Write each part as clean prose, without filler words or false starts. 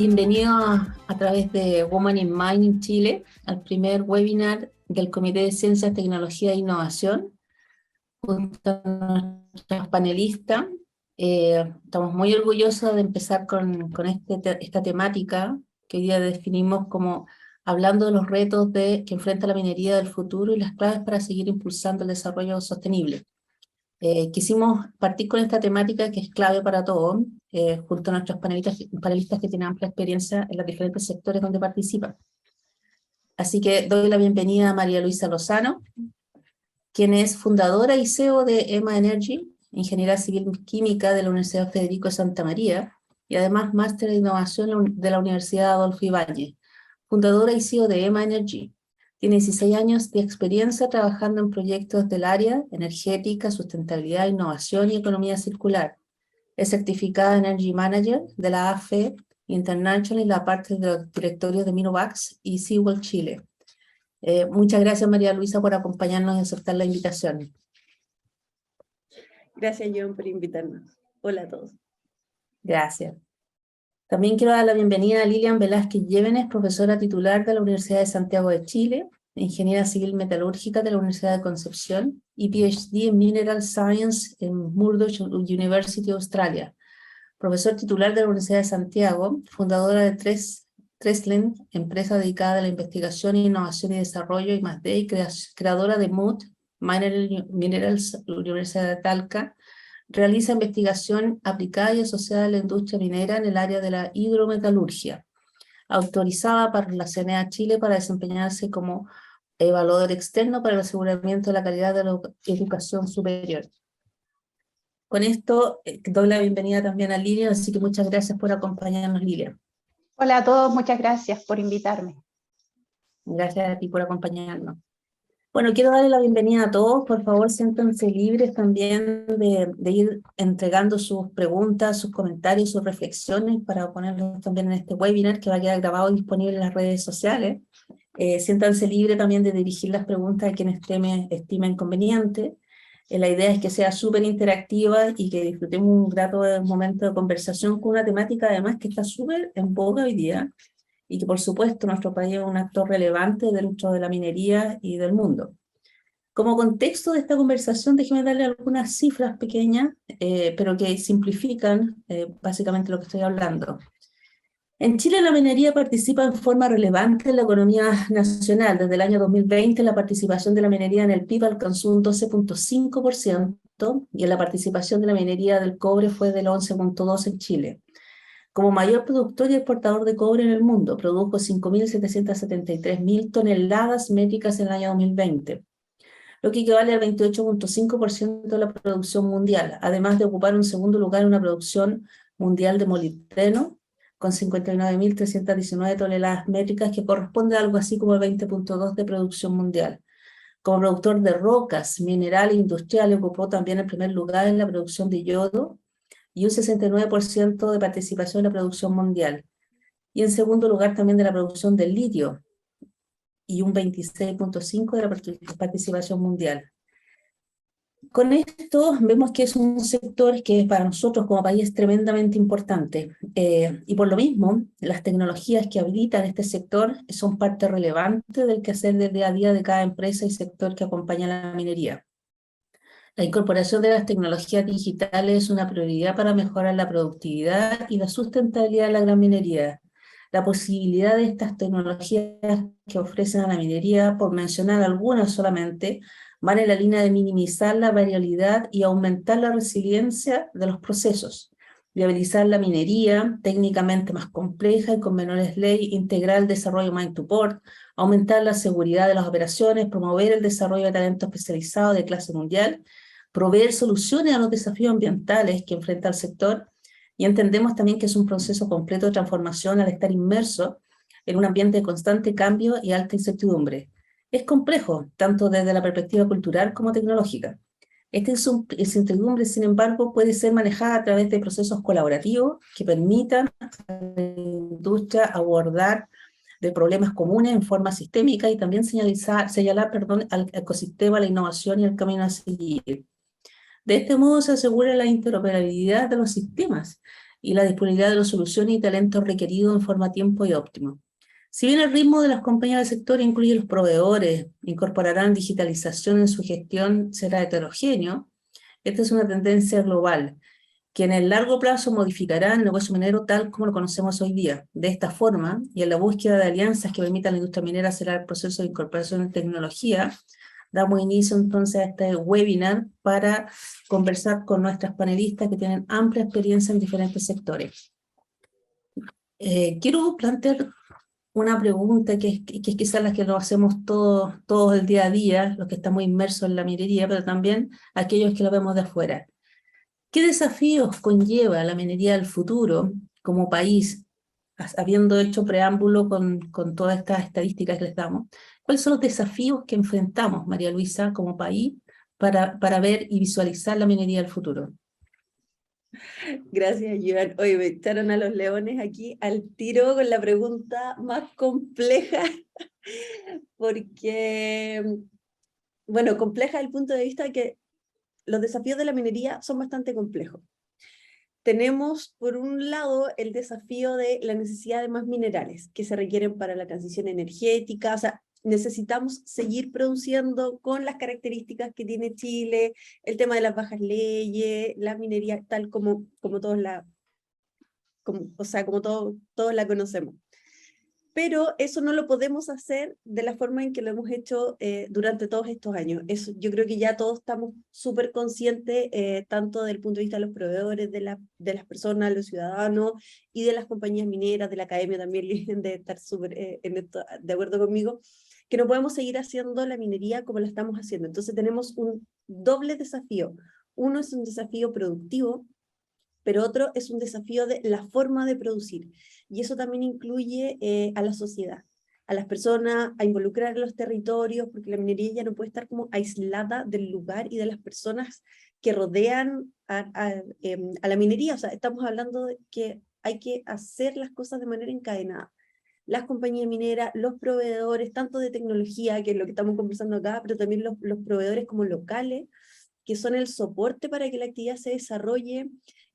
Bienvenido a través de Women in Mining Chile al primer webinar del Comité de Ciencias, Tecnología e Innovación, junto a nuestros panelistas. Estamos muy orgullosos de empezar con esta temática que hoy día definimos como hablando de los retos que enfrenta la minería del futuro y las claves para seguir impulsando el desarrollo sostenible. Quisimos partir con esta temática que es clave para todos, junto a nuestros panelistas que tienen amplia experiencia en los diferentes sectores donde participan. Así que doy la bienvenida a María Luisa Lozano, quien es fundadora y CEO de EMA Energy, ingeniera civil química de la Universidad Federico de Santa María, y además máster de innovación de la Universidad Adolfo Ibáñez, fundadora y CEO de EMA Energy. Tiene 16 años de experiencia trabajando en proyectos del área energética, sustentabilidad, innovación y economía circular. Es certificada Energy Manager de la AFE International y la parte de los directorios de Minovax y Seawell Chile. Muchas gracias, María Luisa, por acompañarnos y aceptar la invitación. Gracias, John, por invitarnos. Hola a todos. Gracias. También quiero dar la bienvenida a Lilian Velázquez Llévenes, profesora titular de la Universidad de Santiago de Chile, ingeniera civil metalúrgica de la Universidad de Concepción y PhD en Mineral Science en Murdoch University, Australia. Profesor titular de la Universidad de Santiago, fundadora de Tresland, empresa dedicada a la investigación, innovación y desarrollo I+D, y creadora de MUT, Minerals, Universidad de Talca. Realiza investigación aplicada y asociada a la industria minera en el área de la hidrometalurgia, autorizada por la CNA Chile para desempeñarse como evaluador externo para el aseguramiento de la calidad de la educación superior. Con esto doy la bienvenida también a Lilian, así que muchas gracias por acompañarnos, Lilian. Hola a todos, muchas gracias por invitarme. Gracias a ti por acompañarnos. Bueno, quiero darle la bienvenida a todos. Por favor, siéntanse libres también de ir entregando sus preguntas, sus comentarios, sus reflexiones para ponerlos también en este webinar que va a quedar grabado y disponible en las redes sociales. Siéntanse libres también de dirigir las preguntas a quienes estimen conveniente. La idea es que sea súper interactiva y que disfrutemos un grato momento de conversación con una temática además que está súper en boga hoy día, y que por supuesto nuestro país es un actor relevante dentro de la minería y del mundo. Como contexto de esta conversación, déjeme darle algunas cifras pequeñas, pero que simplifican básicamente lo que estoy hablando. En Chile la minería participa en forma relevante en la economía nacional. Desde el año 2020 la participación de la minería en el PIB alcanzó un 12.5% y la participación de la minería del cobre fue del 11.2% en Chile. Como mayor productor y exportador de cobre en el mundo, produjo 5.773.000 toneladas métricas en el año 2020, lo que equivale al 28.5% de la producción mundial, además de ocupar un segundo lugar en una producción mundial de molibdeno, con 59.319 toneladas métricas, que corresponde a algo así como el 20.2% de producción mundial. Como productor de rocas, mineral e industrial, ocupó también el primer lugar en la producción de yodo, y un 69% de participación en la producción mundial. Y en segundo lugar también de la producción del litio, y un 26.5% de la participación mundial. Con esto vemos que es un sector que para nosotros como país es tremendamente importante, y por lo mismo las tecnologías que habilitan este sector son parte relevante del quehacer del día a día de cada empresa y sector que acompaña la minería. La incorporación de las tecnologías digitales es una prioridad para mejorar la productividad y la sustentabilidad de la gran minería. La posibilidad de estas tecnologías que ofrecen a la minería, por mencionar algunas solamente, van en la línea de minimizar la variabilidad y aumentar la resiliencia de los procesos, viabilizar la minería técnicamente más compleja y con menores leyes, integrar el desarrollo mine to port, aumentar la seguridad de las operaciones, promover el desarrollo de talento especializado de clase mundial, proveer soluciones a los desafíos ambientales que enfrenta el sector, y entendemos también que es un proceso completo de transformación al estar inmerso en un ambiente de constante cambio y alta incertidumbre. Es complejo, tanto desde la perspectiva cultural como tecnológica. Esta incertidumbre, sin embargo, puede ser manejada a través de procesos colaborativos que permitan a la industria abordar de problemas comunes en forma sistémica y también señalar al ecosistema, la innovación y el camino a seguir. De este modo se asegura la interoperabilidad de los sistemas y la disponibilidad de las soluciones y talentos requeridos en forma a tiempo y óptimo. Si bien el ritmo de las compañías del sector incluye los proveedores, incorporarán digitalización en su gestión, será heterogéneo, esta es una tendencia global que en el largo plazo modificará el negocio minero tal como lo conocemos hoy día. De esta forma, y en la búsqueda de alianzas que permitan a la industria minera acelerar el proceso de incorporación de tecnología, damos inicio entonces a este webinar para conversar con nuestras panelistas que tienen amplia experiencia en diferentes sectores. Quiero plantear una pregunta que es quizás la que lo hacemos todos el día a día, los que estamos inmersos en la minería, pero también aquellos que lo vemos de afuera. ¿Qué desafíos conlleva la minería del futuro como país, habiendo hecho preámbulo con todas estas estadísticas que les damos? ¿Cuáles son los desafíos que enfrentamos, María Luisa, como país, para ver y visualizar la minería del futuro? Gracias, Joan. Oye, me echaron a los leones aquí al tiro con la pregunta más compleja, porque, bueno, compleja desde el punto de vista de que los desafíos de la minería son bastante complejos. Tenemos, por un lado, el desafío de la necesidad de más minerales que se requieren para la transición energética, o sea, necesitamos seguir produciendo con las características que tiene Chile, el tema de las bajas leyes, la minería tal como todos la, o sea, como todos la conocemos. Pero eso no lo podemos hacer de la forma en que lo hemos hecho durante todos estos años. Eso, yo creo que ya todos estamos súper conscientes, tanto desde el punto de vista de los proveedores, de las personas, los ciudadanos y de las compañías mineras, de la academia también, de estar súper de acuerdo conmigo, que no podemos seguir haciendo la minería como la estamos haciendo. Entonces tenemos un doble desafío. Uno es un desafío productivo, pero otro es un desafío de la forma de producir. Y eso también incluye a la sociedad, a las personas, a involucrar a los territorios, porque la minería ya no puede estar como aislada del lugar y de las personas que rodean a la minería. O sea, estamos hablando de que hay que hacer las cosas de manera encadenada. Las compañías mineras, los proveedores, tanto de tecnología, que es lo que estamos conversando acá, pero también los proveedores como locales, que son el soporte para que la actividad se desarrolle,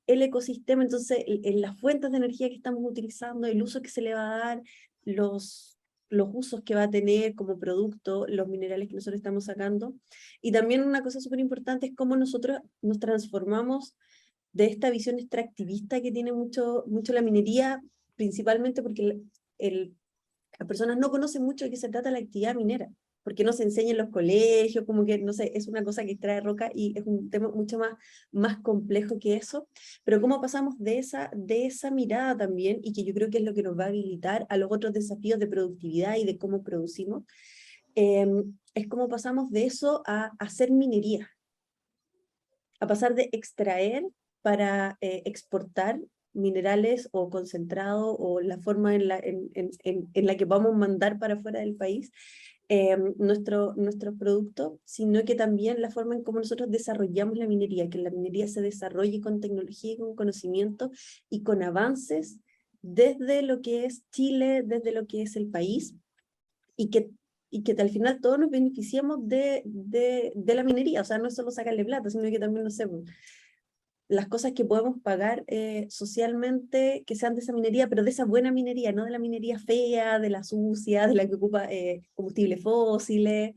el ecosistema, entonces en las fuentes de energía que estamos utilizando, el uso que se le va a dar, los usos que va a tener como producto, los minerales que nosotros estamos sacando. Y también una cosa súper importante es cómo nosotros nos transformamos de esta visión extractivista que tiene mucho la minería, principalmente porque las personas no conocen mucho de qué se trata la actividad minera, porque no se enseña en los colegios, como que, no sé, es una cosa que extrae roca y es un tema mucho más complejo que eso, pero cómo pasamos de esa mirada también, y que yo creo que es lo que nos va a habilitar a los otros desafíos de productividad y de cómo producimos, es cómo pasamos de eso a hacer minería, a pasar de extraer para exportar minerales o concentrado o la forma en la que vamos a mandar para fuera del país nuestros productos, sino que también la forma en cómo nosotros desarrollamos la minería, que la minería se desarrolle con tecnología y con conocimiento y con avances desde lo que es Chile, desde lo que es el país, y que al final todos nos beneficiamos de la minería. O sea, no es solo sacarle plata, sino que también, no sé, las cosas que podemos pagar socialmente que sean de esa minería, pero de esa buena minería, no de la minería fea, de la sucia, de la que ocupa combustibles fósiles,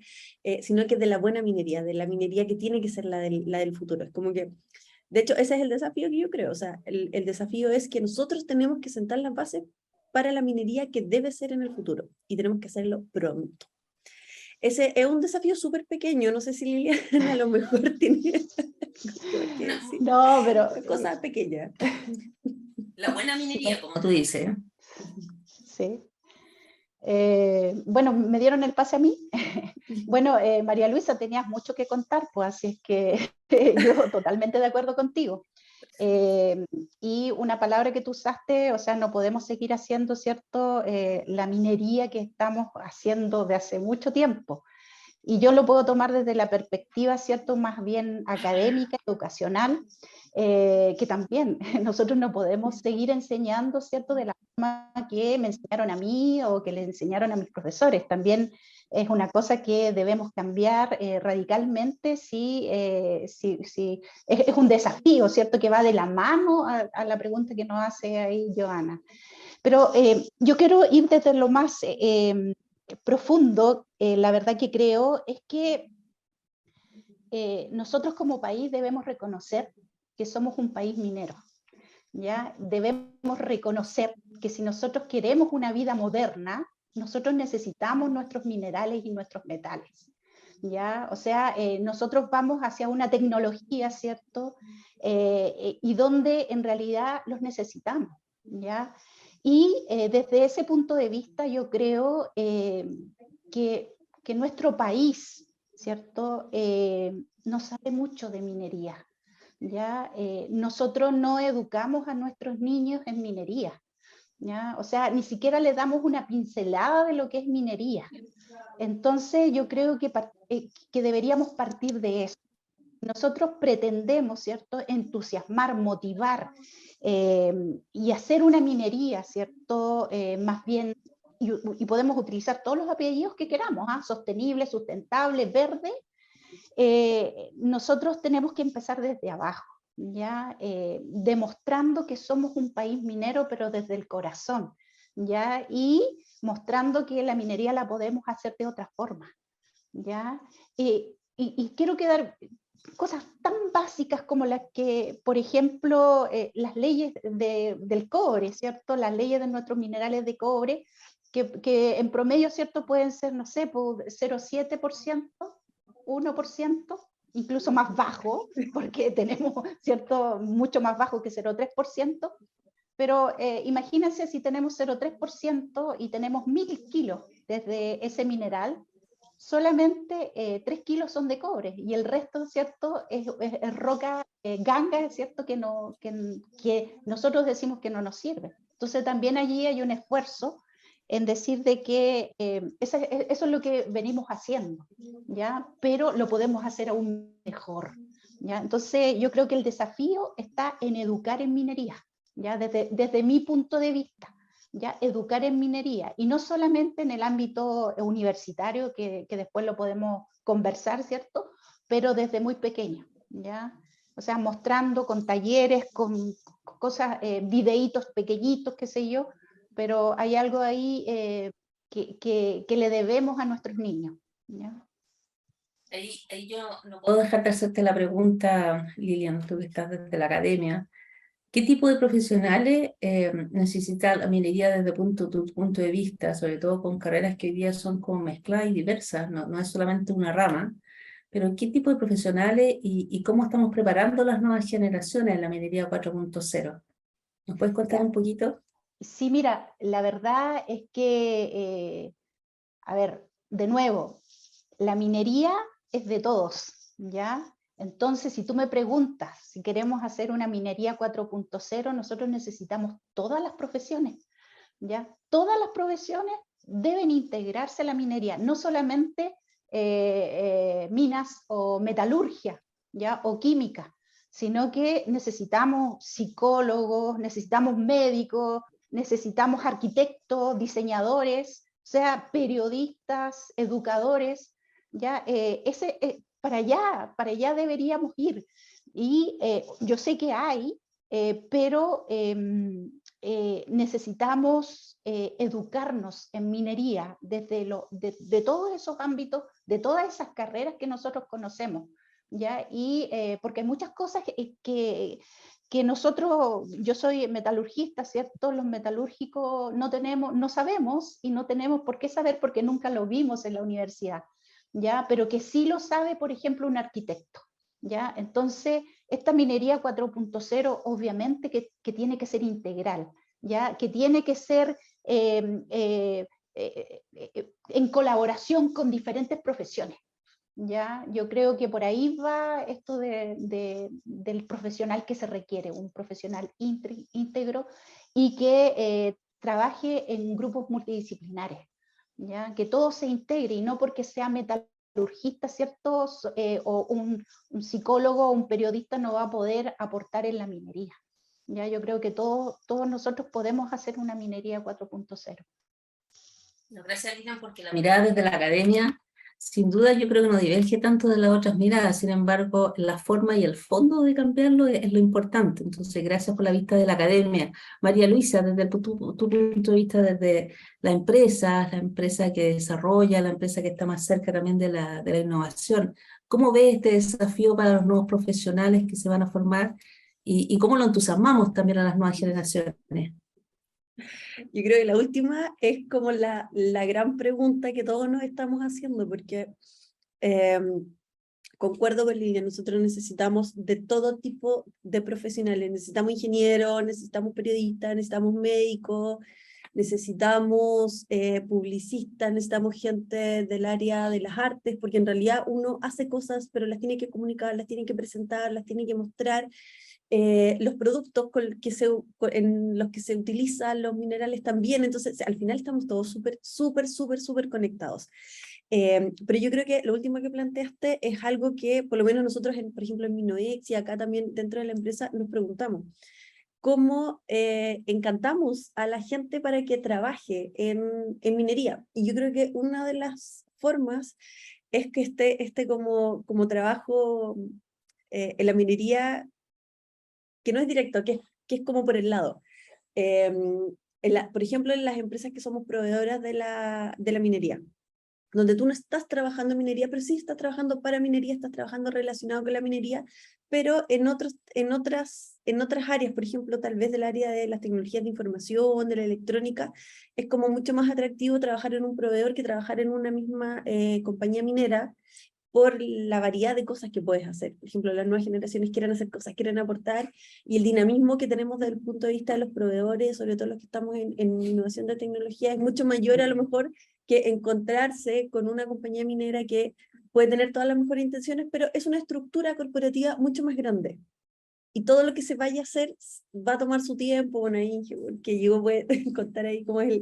sino que de la buena minería, de la minería que tiene que ser la del futuro. Es como que, de hecho, ese es el desafío que yo creo. O sea, el desafío es que nosotros tenemos que sentar las bases para la minería que debe ser en el futuro, y tenemos que hacerlo pronto. Ese es un desafío súper pequeño, no sé si Liliana a lo mejor tiene que decir. No, pero... Cosas pequeñas. La buena minería, como tú dices. Sí. Bueno, me dieron el pase a mí. Bueno, María Luisa, tenías mucho que contar, pues así es que yo totalmente de acuerdo contigo. Y una palabra que tú usaste, o sea, no podemos seguir haciendo, ¿cierto? La minería que estamos haciendo de hace mucho tiempo. Y yo lo puedo tomar desde la perspectiva, ¿cierto?, más bien académica, educacional, que también nosotros no podemos seguir enseñando, ¿cierto?, de la que me enseñaron a mí o que le enseñaron a mis profesores. También es una cosa que debemos cambiar radicalmente es un desafío, ¿cierto? Que va de la mano a la pregunta que nos hace ahí Joana. Pero yo quiero ir desde lo más profundo. La verdad que creo es que nosotros como país debemos reconocer que somos un país minero. ¿Ya? Debemos reconocer que si nosotros queremos una vida moderna, nosotros necesitamos nuestros minerales y nuestros metales. ¿Ya? O sea, nosotros vamos hacia una tecnología, ¿cierto? Y donde en realidad los necesitamos. ¿Ya? Y desde ese punto de vista yo creo que nuestro país, ¿cierto? No sabe mucho de minería. ¿Ya? Nosotros no educamos a nuestros niños en minería, ¿ya? O sea, ni siquiera le damos una pincelada de lo que es minería. Entonces yo creo que deberíamos partir de eso. Nosotros pretendemos, ¿cierto?, entusiasmar, motivar y hacer una minería, ¿cierto?, más bien, y podemos utilizar todos los apellidos que queramos, sostenible, sustentable, verde. Nosotros tenemos que empezar desde abajo, ¿ya? Demostrando que somos un país minero, pero desde el corazón, ¿ya? Y mostrando que la minería la podemos hacer de otra forma, ¿ya? Y quiero quedar cosas tan básicas como las que, por ejemplo, las leyes del cobre, ¿cierto? Las leyes de nuestros minerales de cobre, que en promedio, ¿cierto?, pueden ser, no sé, por 0,7%, 1%, incluso más bajo, porque tenemos, ¿cierto?, mucho más bajo que 0,3%, pero imagínense si tenemos 0,3% y tenemos 1000 kilos desde ese mineral, solamente 3 kilos son de cobre y el resto, ¿cierto?, es roca ganga, ¿cierto?, que nosotros decimos que no nos sirve. Entonces también allí hay un esfuerzo en decir de que eso es lo que venimos haciendo, ¿ya? Pero lo podemos hacer aún mejor, ¿ya? Entonces yo creo que el desafío está en educar en minería, ¿ya? Desde mi punto de vista, ¿ya? Educar en minería, y no solamente en el ámbito universitario, que después lo podemos conversar, ¿cierto? Pero desde muy pequeño, ¿ya? O sea, mostrando con talleres, con cosas, videitos pequeñitos, qué sé yo, pero hay algo ahí que le debemos a nuestros niños, ¿ya? Ahí yo no puedo dejar de hacerte la pregunta, Lilian, tú que estás desde la academia. ¿Qué tipo de profesionales necesita la minería desde tu punto de vista, sobre todo con carreras que hoy día son como mezcladas y diversas, no es solamente una rama, pero qué tipo de profesionales y cómo estamos preparando las nuevas generaciones en la minería 4.0? ¿Nos puedes contar un poquito? Sí, mira, la verdad es que, a ver, de nuevo, la minería es de todos, ¿ya? Entonces, si tú me preguntas si queremos hacer una minería 4.0, nosotros necesitamos todas las profesiones, ¿ya? Todas las profesiones deben integrarse a la minería, no solamente minas o metalurgia, ¿ya? O química, sino que necesitamos psicólogos, necesitamos médicos, necesitamos arquitectos, diseñadores, o sea, periodistas, educadores, ¿ya? Para allá deberíamos ir. Y yo sé que hay, pero necesitamos educarnos en minería de todos esos ámbitos, de todas esas carreras que nosotros conocemos, ¿ya? Y porque hay muchas cosas que nosotros, yo soy metalurgista, ¿cierto? Los metalúrgicos no sabemos y no tenemos por qué saber porque nunca lo vimos en la universidad, ¿ya? Pero que sí lo sabe, por ejemplo, un arquitecto, ¿ya? Entonces, esta minería 4.0 obviamente que tiene que ser integral, ¿ya? Que tiene que ser en colaboración con diferentes profesiones. ¿Ya? Yo creo que por ahí va esto del profesional que se requiere, un profesional íntegro y que trabaje en grupos multidisciplinares, ¿ya? Que todo se integre y no porque sea metalurgista, ¿cierto? O un psicólogo o un periodista no va a poder aportar en la minería, Ya yo creo que todos nosotros podemos hacer una minería 4.0. Gracias, Lilian, porque la mirada desde la academia, sin duda yo creo que no diverge tanto de las otras miradas, sin embargo, la forma y el fondo de cambiarlo es lo importante. Entonces, gracias por la vista de la academia. María Luisa, desde tu punto de vista, desde la empresa que desarrolla, la empresa que está más cerca también de la innovación, ¿cómo ves este desafío para los nuevos profesionales que se van a formar y cómo lo entusiasmamos también a las nuevas generaciones? Yo creo que la última es como la gran pregunta que todos nos estamos haciendo, porque concuerdo con Lidia, nosotros necesitamos de todo tipo de profesionales, necesitamos ingenieros, necesitamos periodistas, necesitamos médicos, necesitamos publicistas, necesitamos gente del área de las artes, porque en realidad uno hace cosas, pero las tiene que comunicar, las tiene que presentar, las tiene que mostrar. Los productos en los que se utilizan los minerales también, entonces al final estamos todos súper conectados. Pero yo creo que lo último que planteaste es algo que por lo menos nosotros, por ejemplo en Minoex y acá también dentro de la empresa nos preguntamos. ¿Cómo encantamos a la gente para que trabaje en minería? Y yo creo que una de las formas es que este como trabajo en la minería que no es directo, que es como por el lado. Por ejemplo, en las empresas que somos proveedoras de la minería, donde tú no estás trabajando en minería, pero sí estás trabajando para minería, estás trabajando relacionado con la minería, pero en otras áreas, por ejemplo, tal vez del área de las tecnologías de información, de la electrónica, es como mucho más atractivo trabajar en un proveedor que trabajar en una misma compañía minera, por la variedad de cosas que puedes hacer. Por ejemplo, las nuevas generaciones quieren hacer cosas, quieren aportar, y el dinamismo que tenemos desde el punto de vista de los proveedores, sobre todo los que estamos en innovación de tecnología, es mucho mayor a lo mejor que encontrarse con una compañía minera que puede tener todas las mejores intenciones, pero es una estructura corporativa mucho más grande. Y todo lo que se vaya a hacer va a tomar su tiempo. Bueno, ahí que yo puede contar ahí cómo es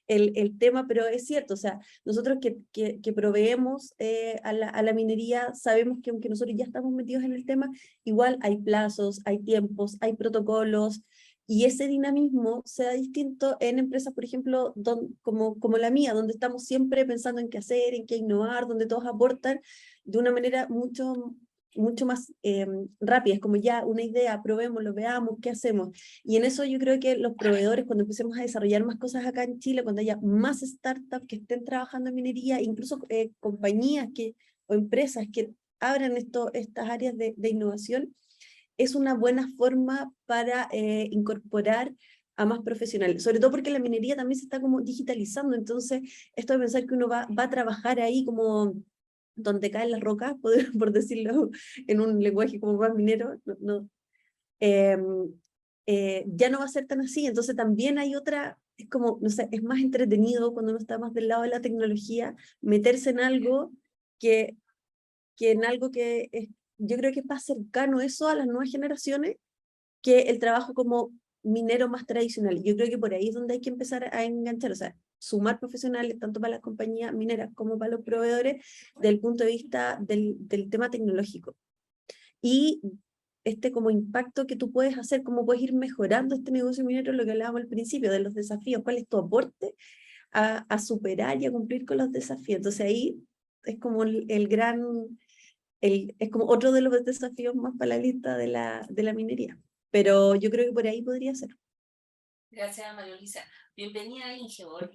el tema, pero es cierto, o sea, nosotros que proveemos a la minería, sabemos que aunque nosotros ya estamos metidos en el tema, igual hay plazos, hay tiempos, hay protocolos, y ese dinamismo sea distinto en empresas, por ejemplo, como la mía, donde estamos siempre pensando en qué hacer, en qué innovar, donde todos aportan de una manera mucho más rápida, es como ya una idea, probémoslo, veamos qué hacemos. Y en eso yo creo que los proveedores, cuando empecemos a desarrollar más cosas acá en Chile, cuando haya más startups que estén trabajando en minería, incluso compañías o empresas que abran estas áreas de innovación, es una buena forma para incorporar a más profesionales, sobre todo porque la minería también se está como digitalizando, entonces esto de pensar que uno va a trabajar ahí como donde caen las rocas, por decirlo en un lenguaje como más minero, ya no va a ser tan así. Entonces también hay otra, es como, no sé, es más entretenido cuando uno está más del lado de la tecnología, meterse en algo que en algo que yo creo que es más cercano eso a las nuevas generaciones que el trabajo como minero más tradicional. Yo creo que por ahí es donde hay que empezar a enganchar, o sea, sumar profesionales tanto para las compañías mineras como para los proveedores desde el punto de vista del tema tecnológico. Y como impacto que tú puedes hacer, cómo puedes ir mejorando este negocio minero, lo que hablábamos al principio, de los desafíos, cuál es tu aporte a superar y a cumplir con los desafíos. Entonces ahí es como es como otro de los desafíos más para la lista de la minería. Pero yo creo que por ahí podría ser. Gracias, María Luisa. Bienvenida a Ingeborg.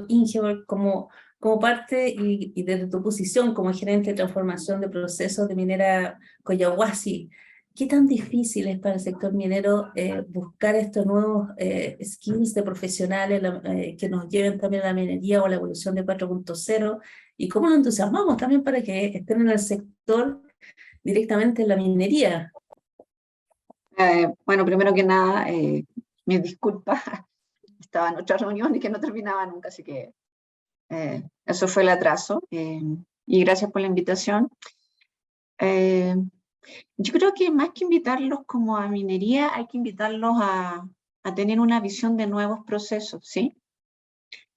Ingeborg, como parte y desde tu posición como gerente de transformación de procesos de minera Collahuasi, ¿qué tan difícil es para el sector minero buscar estos nuevos skills de profesionales que nos lleven también a la minería o a la evolución de 4.0? ¿Y cómo nos entusiasmamos también para que estén en el sector directamente en la minería? Bueno, primero que nada, mis disculpas. Estaba en otra reunión y que no terminaba nunca, así que eso fue el atraso. Y gracias por la invitación. Yo creo que más que invitarlos como a minería, hay que invitarlos a tener una visión de nuevos procesos, ¿sí?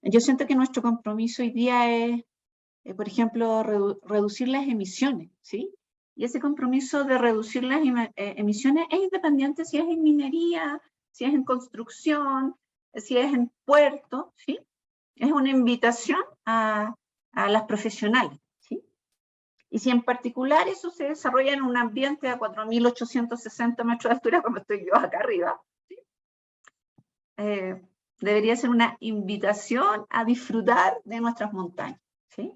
Yo siento que nuestro compromiso hoy día es, por ejemplo, reducir las emisiones, ¿sí? Y ese compromiso de reducir las emisiones es independiente si es en minería, si es en construcción, si es en puerto, ¿sí? Es una invitación a las profesionales, ¿sí? Y si en particular eso se desarrolla en un ambiente a 4.860 metros de altura, como estoy yo acá arriba, ¿sí? Debería ser una invitación a disfrutar de nuestras montañas, ¿sí?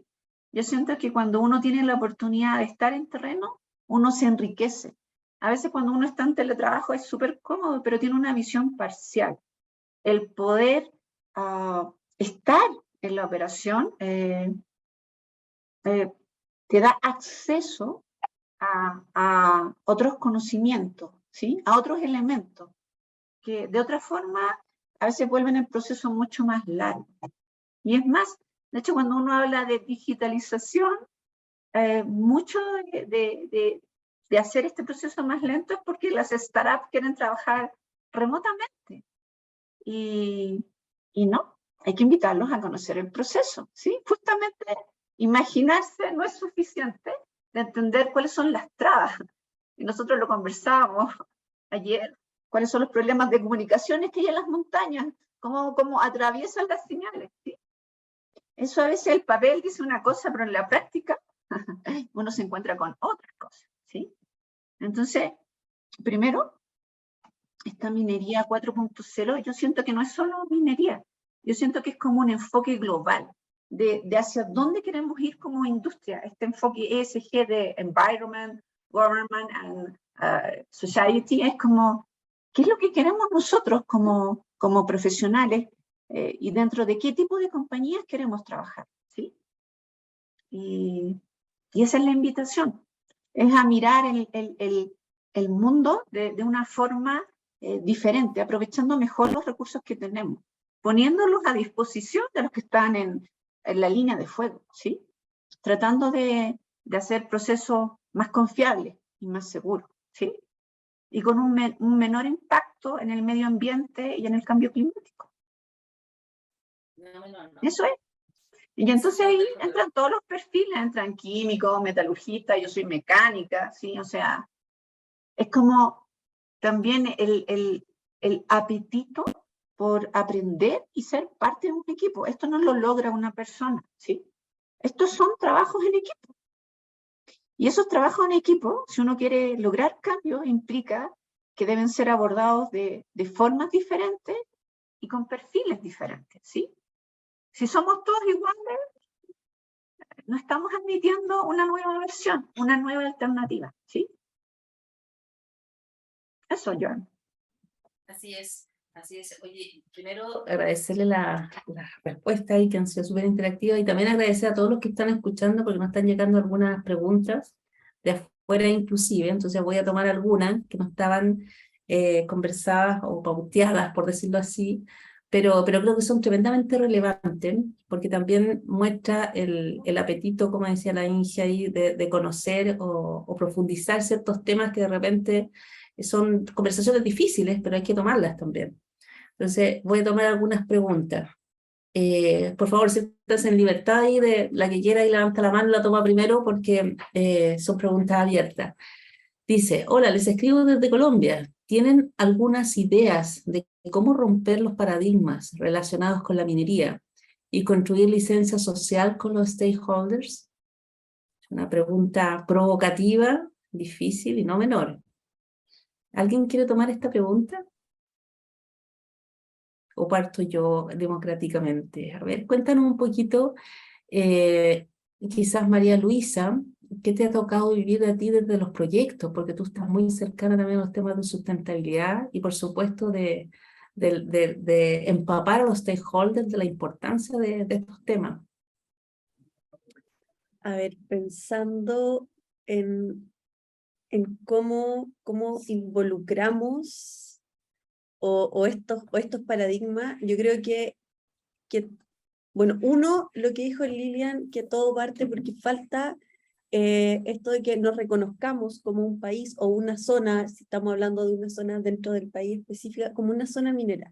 Yo siento que cuando uno tiene la oportunidad de estar en terreno, uno se enriquece. A veces cuando uno está en teletrabajo es súper cómodo, pero tiene una visión parcial. El poder estar en la operación te da acceso a otros conocimientos, ¿sí? A otros elementos, que de otra forma a veces vuelven el proceso mucho más largo. Y es más, de hecho, cuando uno habla de digitalización, mucho de hacer este proceso más lento es porque las startups quieren trabajar remotamente. Y no, hay que invitarlos a conocer el proceso, ¿sí? Justamente imaginarse no es suficiente de entender cuáles son las trabas. Y nosotros lo conversábamos ayer, cuáles son los problemas de comunicaciones que hay en las montañas, cómo atraviesan las señales, ¿sí? Eso a veces el papel dice una cosa, pero en la práctica uno se encuentra con otras cosas, ¿sí? Entonces, primero, esta minería 4.0, yo siento que no es solo minería, yo siento que es como un enfoque global de hacia dónde queremos ir como industria, este enfoque ESG de Environment, Government and Society, es como, ¿qué es lo que queremos nosotros como profesionales y dentro de qué tipo de compañías queremos trabajar, ¿sí? Y esa es la invitación, es a mirar el mundo de una forma diferente, aprovechando mejor los recursos que tenemos, poniéndolos a disposición de los que están en la línea de fuego, ¿sí? Tratando de hacer procesos más confiables y más seguros, ¿sí? Y con un menor impacto en el medio ambiente y en el cambio climático. Eso es. Y entonces ahí entran todos los perfiles, entran químicos, metalurgistas, yo soy mecánica, ¿sí? O sea, es como también el apetito por aprender y ser parte de un equipo. Esto no lo logra una persona, ¿sí? Estos son trabajos en equipo. Y esos trabajos en equipo, si uno quiere lograr cambios, implica que deben ser abordados de formas diferentes y con perfiles diferentes, ¿sí? Si somos todos iguales, no estamos admitiendo una nueva versión, una nueva alternativa, ¿sí? Eso, Joan. Así es, así es. Oye, primero agradecerle la respuesta y que han sido súper interactivas y también agradecer a todos los que están escuchando porque nos están llegando algunas preguntas de afuera inclusive, entonces voy a tomar algunas que no estaban conversadas o pauteadas, por decirlo así, pero creo que son tremendamente relevantes porque también muestra el apetito, como decía la Inge ahí, de conocer o profundizar ciertos temas que de repente son conversaciones difíciles, pero hay que tomarlas también. Entonces, voy a tomar algunas preguntas. Por favor, siéntanse en libertad y de la que quiera y levanta la mano la toma primero porque son preguntas abiertas. Dice, hola, les escribo desde Colombia. ¿Tienen algunas ideas de cómo romper los paradigmas relacionados con la minería y construir licencia social con los stakeholders? Una pregunta provocativa, difícil y no menor. ¿Alguien quiere tomar esta pregunta? ¿O parto yo democráticamente? A ver, cuéntanos un poquito, quizás María Luisa, ¿qué te ha tocado vivir a ti desde los proyectos? Porque tú estás muy cercana también a los temas de sustentabilidad y por supuesto de empapar a los stakeholders de la importancia de estos temas. A ver, pensando en cómo involucramos o estos paradigmas, yo creo que, bueno, uno, lo que dijo Lilian, que todo parte porque falta esto de que nos reconozcamos como un país o una zona, si estamos hablando de una zona dentro del país específica, como una zona minera.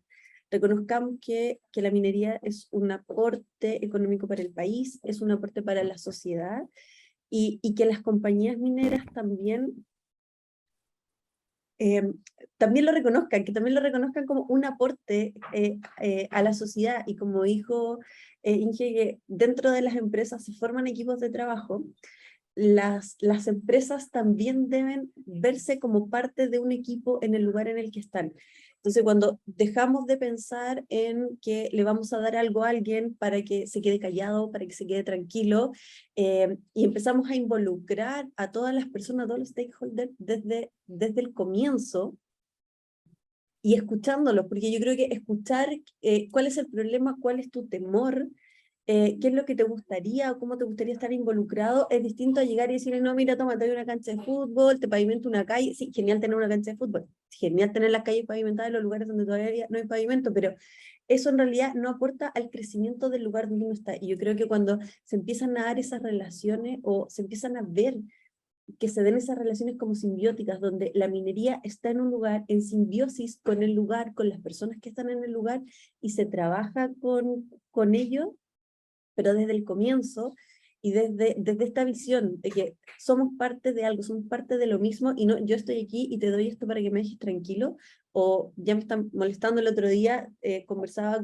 Reconozcamos que la minería es un aporte económico para el país, es un aporte para la sociedad, y que las compañías mineras también también lo reconozcan, que también lo reconozcan como un aporte a la sociedad, y como dijo Inge, que dentro de las empresas se forman equipos de trabajo. Las empresas también deben verse como parte de un equipo en el lugar en el que están. Entonces, cuando dejamos de pensar en que le vamos a dar algo a alguien para que se quede callado, para que se quede tranquilo, y empezamos a involucrar a todas las personas, a todos los stakeholders desde el comienzo, y escuchándolos, porque yo creo que escuchar cuál es el problema, cuál es tu temor, qué es lo que te gustaría o cómo te gustaría estar involucrado, es distinto a llegar y decirle, no, mira, toma, te doy una cancha de fútbol, te pavimento una calle. Sí, genial tener una cancha de fútbol, genial tener las calles pavimentadas en los lugares donde todavía no hay pavimento, pero eso en realidad no aporta al crecimiento del lugar donde uno está. Y yo creo que cuando se empiezan a dar esas relaciones, o se empiezan a ver que se den esas relaciones como simbióticas, donde la minería está en un lugar en simbiosis con el lugar, con las personas que están en el lugar, y se trabaja con ello, pero desde el comienzo, y desde esta visión de que somos parte de algo, somos parte de lo mismo, y no, yo estoy aquí y te doy esto para que me dejes tranquilo, o ya me están molestando. El otro día conversaba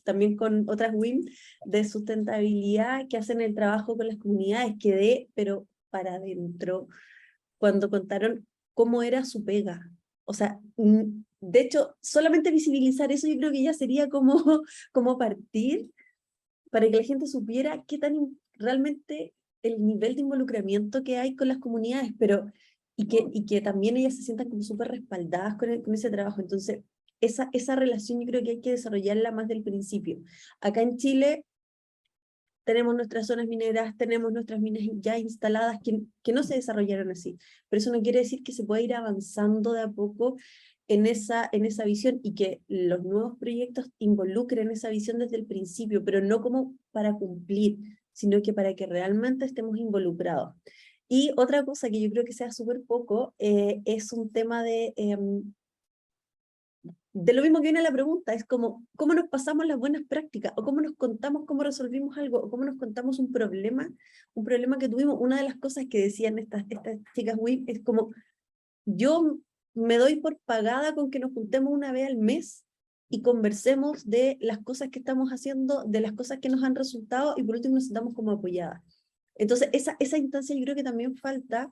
también con otras WIM de sustentabilidad que hacen el trabajo con las comunidades, quedé pero para adentro cuando contaron cómo era su pega. O sea, de hecho, solamente visibilizar eso yo creo que ya sería como partir para que la gente supiera qué tan realmente el nivel de involucramiento que hay con las comunidades, pero y que también ellas se sientan como súper respaldadas con ese trabajo. Entonces, esa relación yo creo que hay que desarrollarla más del principio. Acá en Chile tenemos nuestras zonas mineras, tenemos nuestras minas ya instaladas que no se desarrollaron así, pero eso no quiere decir que se pueda ir avanzando de a poco en esa visión, y que los nuevos proyectos involucren esa visión desde el principio, pero no como para cumplir, sino que para que realmente estemos involucrados. Y otra cosa que yo creo que sea súper poco, es un tema de lo mismo que viene la pregunta, es como, ¿cómo nos pasamos las buenas prácticas? O cómo nos contamos cómo resolvimos algo, o cómo nos contamos un problema que tuvimos. Una de las cosas que decían estas chicas WIP es como, yo me doy por pagada con que nos juntemos una vez al mes y conversemos de las cosas que estamos haciendo, de las cosas que nos han resultado, y por último nos sentamos como apoyadas. Entonces, esa instancia yo creo que también falta,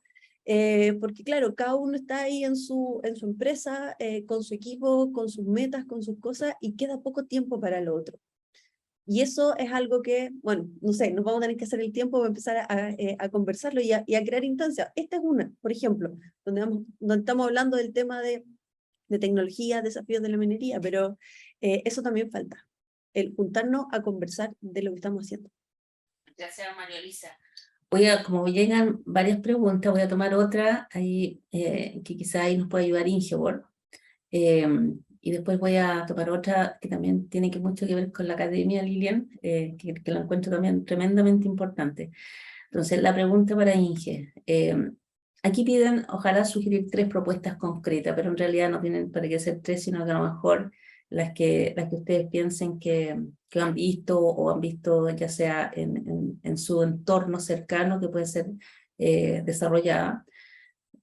porque claro, cada uno está ahí en su empresa, con su equipo, con sus metas, con sus cosas, y queda poco tiempo para lo otro. Y eso es algo que, bueno, no sé, nos vamos a tener que hacer el tiempo para empezar a conversarlo y a crear instancias. Esta es una, por ejemplo, donde estamos hablando del tema de tecnología, desafíos de la minería, pero eso también falta, el juntarnos a conversar de lo que estamos haciendo. Gracias, María Luisa. Como llegan varias preguntas, voy a tomar otra ahí, que quizá ahí nos puede ayudar Ingeborg. Y después voy a tomar otra que también tiene mucho que ver con la academia, Lilian, que la encuentro también tremendamente importante. Entonces, la pregunta para Inge. Aquí piden, ojalá, sugerir 3 propuestas concretas, pero en realidad no tienen para qué ser 3, sino que a lo mejor las que ustedes piensen que han visto, o han visto ya sea en su entorno cercano, que puede ser desarrollada.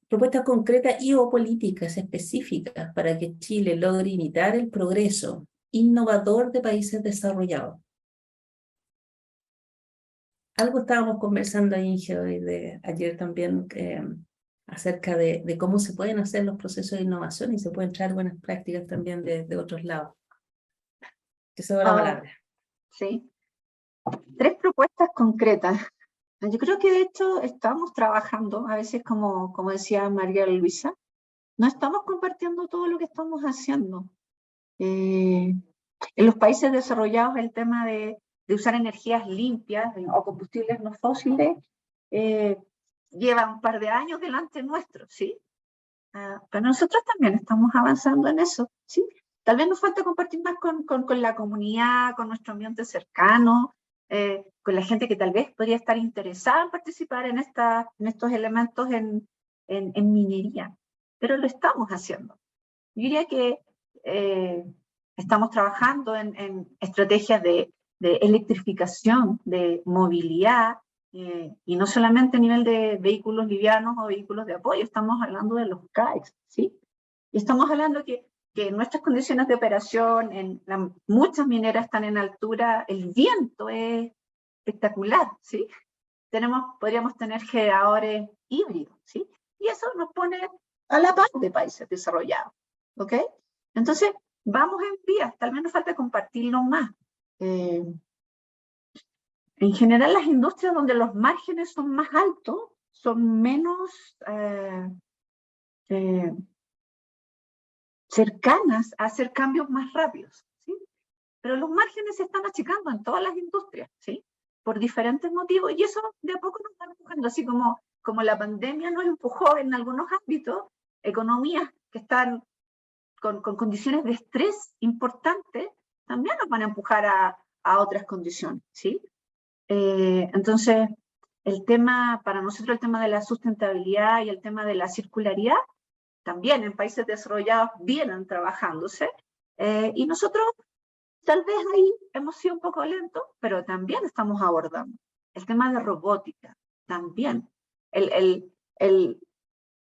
Propuestas concretas y o políticas específicas para que Chile logre imitar el progreso innovador de países desarrollados. Algo estábamos conversando ahí, Inge, ayer también, acerca de cómo se pueden hacer los procesos de innovación y se pueden traer buenas prácticas también de otros lados. Te cedo la palabra. Sí. 3 propuestas concretas. Yo creo que de hecho estamos trabajando, a veces como decía María Luisa, no estamos compartiendo todo lo que estamos haciendo. En los países desarrollados el tema de usar energías limpias o combustibles no fósiles lleva un par de años delante nuestro, ¿sí? Pero nosotros también estamos avanzando en eso, ¿sí? Tal vez nos falta compartir más con la comunidad, con nuestro ambiente cercano, con la gente que tal vez podría estar interesada en participar en estos elementos en minería. Pero lo estamos haciendo. Yo diría que estamos trabajando en estrategias de electrificación, de movilidad, y no solamente a nivel de vehículos livianos o vehículos de apoyo, estamos hablando de los CAEX, ¿sí? Y estamos hablando que nuestras condiciones de operación, muchas mineras están en altura, el viento es espectacular, ¿sí? Podríamos tener generadores híbridos, ¿sí? Y eso nos pone a la par de países desarrollados, ¿ok? Entonces, vamos en vías, tal vez nos falta compartirlo más. En general, las industrias donde los márgenes son más altos son menos cercanas a hacer cambios más rápidos, ¿sí? Pero los márgenes se están achicando en todas las industrias, ¿sí? Por diferentes motivos, y eso de a poco nos va empujando, así como la pandemia nos empujó en algunos ámbitos, economías que están con condiciones de estrés importantes, también nos van a empujar a otras condiciones, ¿sí? Entonces, para nosotros el tema de la sustentabilidad y el tema de la circularidad, también en países desarrollados vienen trabajándose, y nosotros tal vez ahí hemos sido un poco lentos, pero también estamos abordando. El tema de robótica, también.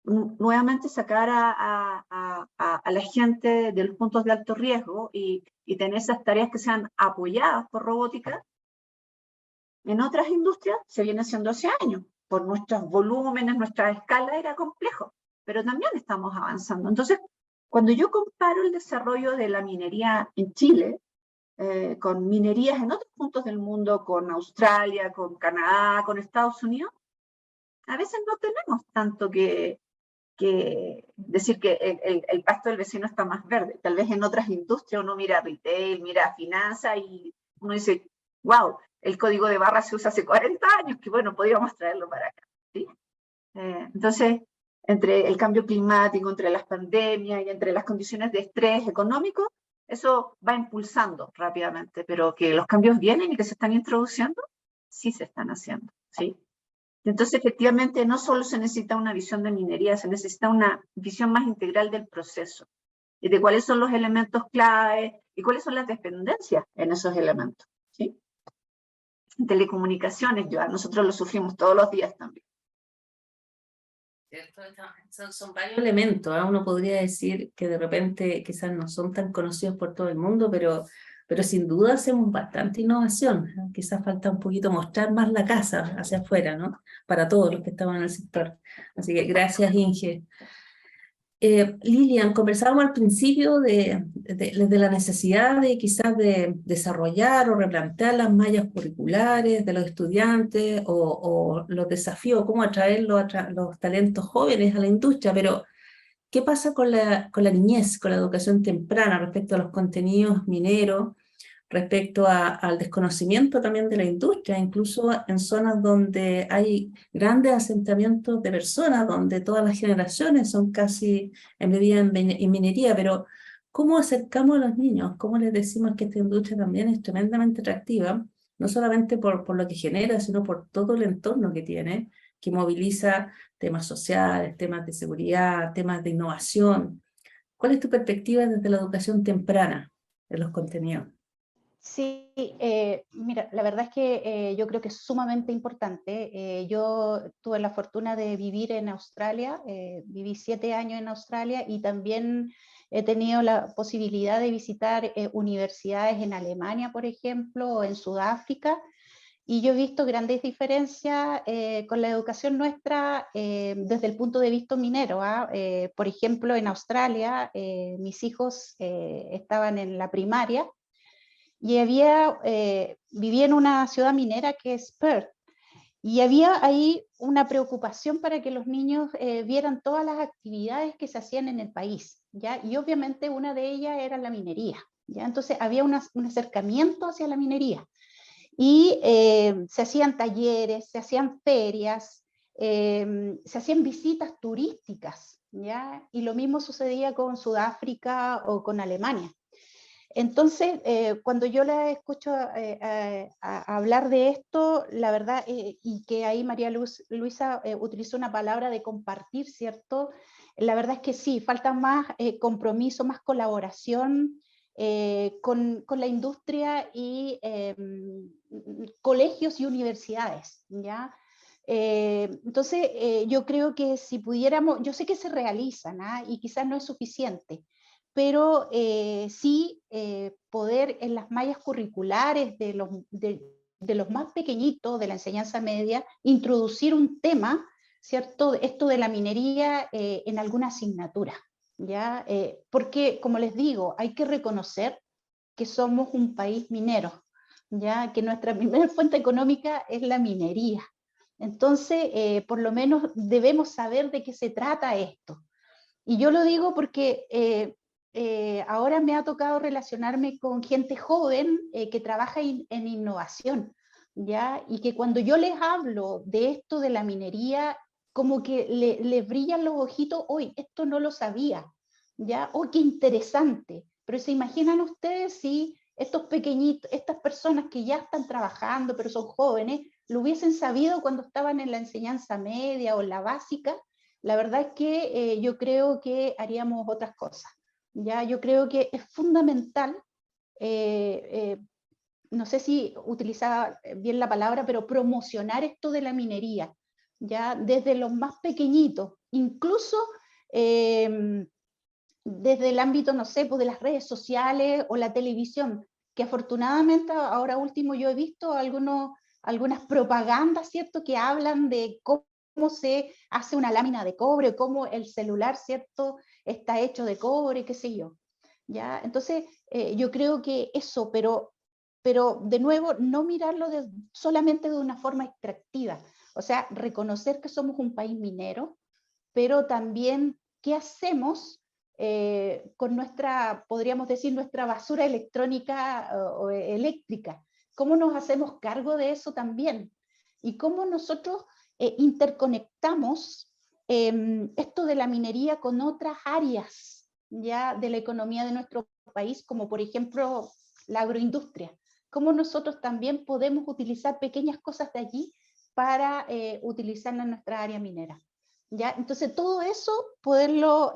Nuevamente sacar a la gente de los puntos de alto riesgo y tener esas tareas que sean apoyadas por robótica, en otras industrias se viene haciendo hace años. Por nuestros volúmenes, nuestra escala era complejo, pero también estamos avanzando. Entonces, cuando yo comparo el desarrollo de la minería en Chile, con minerías en otros puntos del mundo, con Australia, con Canadá, con Estados Unidos, a veces no tenemos tanto que decir que el pasto del vecino está más verde. Tal vez en otras industrias uno mira retail, mira finanzas y uno dice, wow, el código de barra se usa hace 40 años, que bueno, podríamos traerlo para acá, ¿sí? Entonces, entre el cambio climático, entre las pandemias y entre las condiciones de estrés económico, eso va impulsando rápidamente, pero que los cambios vienen y que se están introduciendo, sí se están haciendo, ¿sí? Entonces, efectivamente, no solo se necesita una visión de minería, se necesita una visión más integral del proceso, y de cuáles son los elementos clave, y cuáles son las dependencias en esos elementos, ¿sí? Telecomunicaciones, nosotros lo sufrimos todos los días también. ¿Cierto? Son varios elementos, ¿eh? Uno podría decir que de repente quizás no son tan conocidos por todo el mundo, pero sin duda hacemos bastante innovación, ¿eh? Quizás falta un poquito mostrar más la casa hacia afuera, ¿no? Para todos los que estaban en el sector. Así que gracias, Inge. Lilian, conversábamos al principio de la necesidad de quizás de desarrollar o replantear las mallas curriculares de los estudiantes o los desafíos, cómo atraer los talentos jóvenes a la industria, pero ¿qué pasa con la niñez, con la educación temprana respecto a los contenidos mineros, respecto al desconocimiento también de la industria, incluso en zonas donde hay grandes asentamientos de personas, donde todas las generaciones son casi embebidas en minería, pero ¿cómo acercamos a los niños? ¿Cómo les decimos que esta industria también es tremendamente atractiva? No solamente por lo que genera, sino por todo el entorno que tiene, que moviliza temas sociales, temas de seguridad, temas de innovación. ¿Cuál es tu perspectiva desde la educación temprana de los contenidos? Sí, mira, la verdad es que yo creo que es sumamente importante. Yo tuve la fortuna de vivir en Australia, viví 7 años en Australia y también he tenido la posibilidad de visitar universidades en Alemania, por ejemplo, o en Sudáfrica, y yo he visto grandes diferencias con la educación nuestra desde el punto de vista minero. Por ejemplo, en Australia, mis hijos estaban en la primaria, y vivía en una ciudad minera que es Perth, y había ahí una preocupación para que los niños vieran todas las actividades que se hacían en el país, ¿ya? Y obviamente una de ellas era la minería, ¿ya? Entonces había un acercamiento hacia la minería, y se hacían talleres, se hacían ferias, se hacían visitas turísticas, ¿ya? Y lo mismo sucedía con Sudáfrica o con Alemania. Entonces, cuando yo la escucho hablar de esto, la verdad, y que ahí María Luisa utilizó una palabra de compartir, ¿cierto? La verdad es que sí, falta más compromiso, más colaboración con la industria y colegios y universidades, ¿ya? Entonces, yo creo que si pudiéramos, yo sé que se realizan, y quizás no es suficiente, pero sí poder en las mallas curriculares de los más pequeñitos de la enseñanza media, introducir un tema, ¿cierto? Esto de la minería en alguna asignatura, ¿ya? Porque, como les digo, hay que reconocer que somos un país minero, ¿ya? Que nuestra primera fuente económica es la minería. Entonces, por lo menos debemos saber de qué se trata esto. Y yo lo digo porque ahora me ha tocado relacionarme con gente joven que trabaja en innovación, ¿ya? Y que cuando yo les hablo de esto de la minería, como que les brillan los ojitos, hoy esto no lo sabía, ¿ya? ¡Oh, qué interesante! Pero se imaginan ustedes si estos pequeñitos, estas personas que ya están trabajando, pero son jóvenes, lo hubiesen sabido cuando estaban en la enseñanza media o la básica, la verdad es que yo creo que haríamos otras cosas. ¿Ya? Yo creo que es fundamental, no sé si utilizaba bien la palabra, pero promocionar esto de la minería, ¿ya? Desde los más pequeñitos, incluso desde el ámbito, no sé, pues de las redes sociales o la televisión, que afortunadamente ahora último yo he visto algunas propagandas, ¿cierto?, que hablan de cómo se hace una lámina de cobre, cómo el celular, ¿cierto?, está hecho de cobre, qué sé yo. ¿Ya? Entonces, yo creo que eso, pero de nuevo, no mirarlo solamente de una forma extractiva. O sea, reconocer que somos un país minero, pero también qué hacemos con nuestra, podríamos decir, nuestra basura electrónica o eléctrica. ¿Cómo nos hacemos cargo de eso también? Y cómo nosotros interconectamos esto de la minería con otras áreas ya de la economía de nuestro país, como por ejemplo la agroindustria. Cómo nosotros también podemos utilizar pequeñas cosas de allí para utilizarla en nuestra área minera. ¿Ya? Entonces todo eso poderlo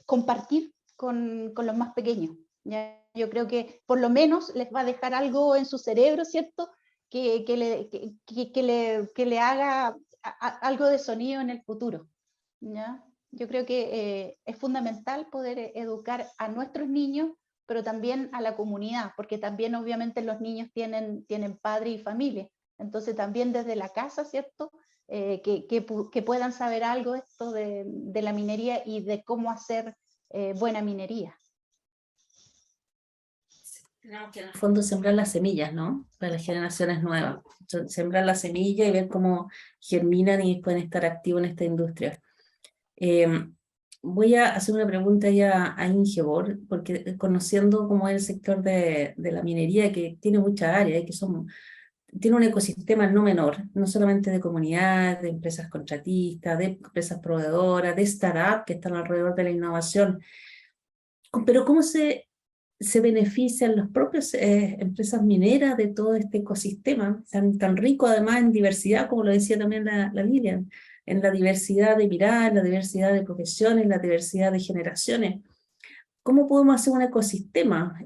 compartir con los más pequeños. ¿Ya? Yo creo que por lo menos les va a dejar algo en su cerebro, ¿cierto? Que le haga algo de sonido en el futuro. ¿Ya? Yo creo que es fundamental poder educar a nuestros niños, pero también a la comunidad, porque también obviamente los niños tienen padre y familia. Entonces también desde la casa, ¿cierto? Que puedan saber algo esto de la minería y de cómo hacer buena minería. Tenemos que en el fondo sembrar las semillas, ¿no? Para las generaciones nuevas. Sembrar la semilla y ver cómo germinan y pueden estar activos en esta industria. Voy a hacer una pregunta ya a Ingeborg, porque conociendo cómo es el sector de la minería, que tiene muchas áreas, que tiene un ecosistema no menor, no solamente de comunidades, de empresas contratistas, de empresas proveedoras, de startups que están alrededor de la innovación. Pero ¿cómo se benefician las propias empresas mineras de todo este ecosistema tan rico además en diversidad, como lo decía también la Lilian, en la diversidad de miradas, en la diversidad de profesiones, en la diversidad de generaciones? ¿Cómo podemos hacer un ecosistema,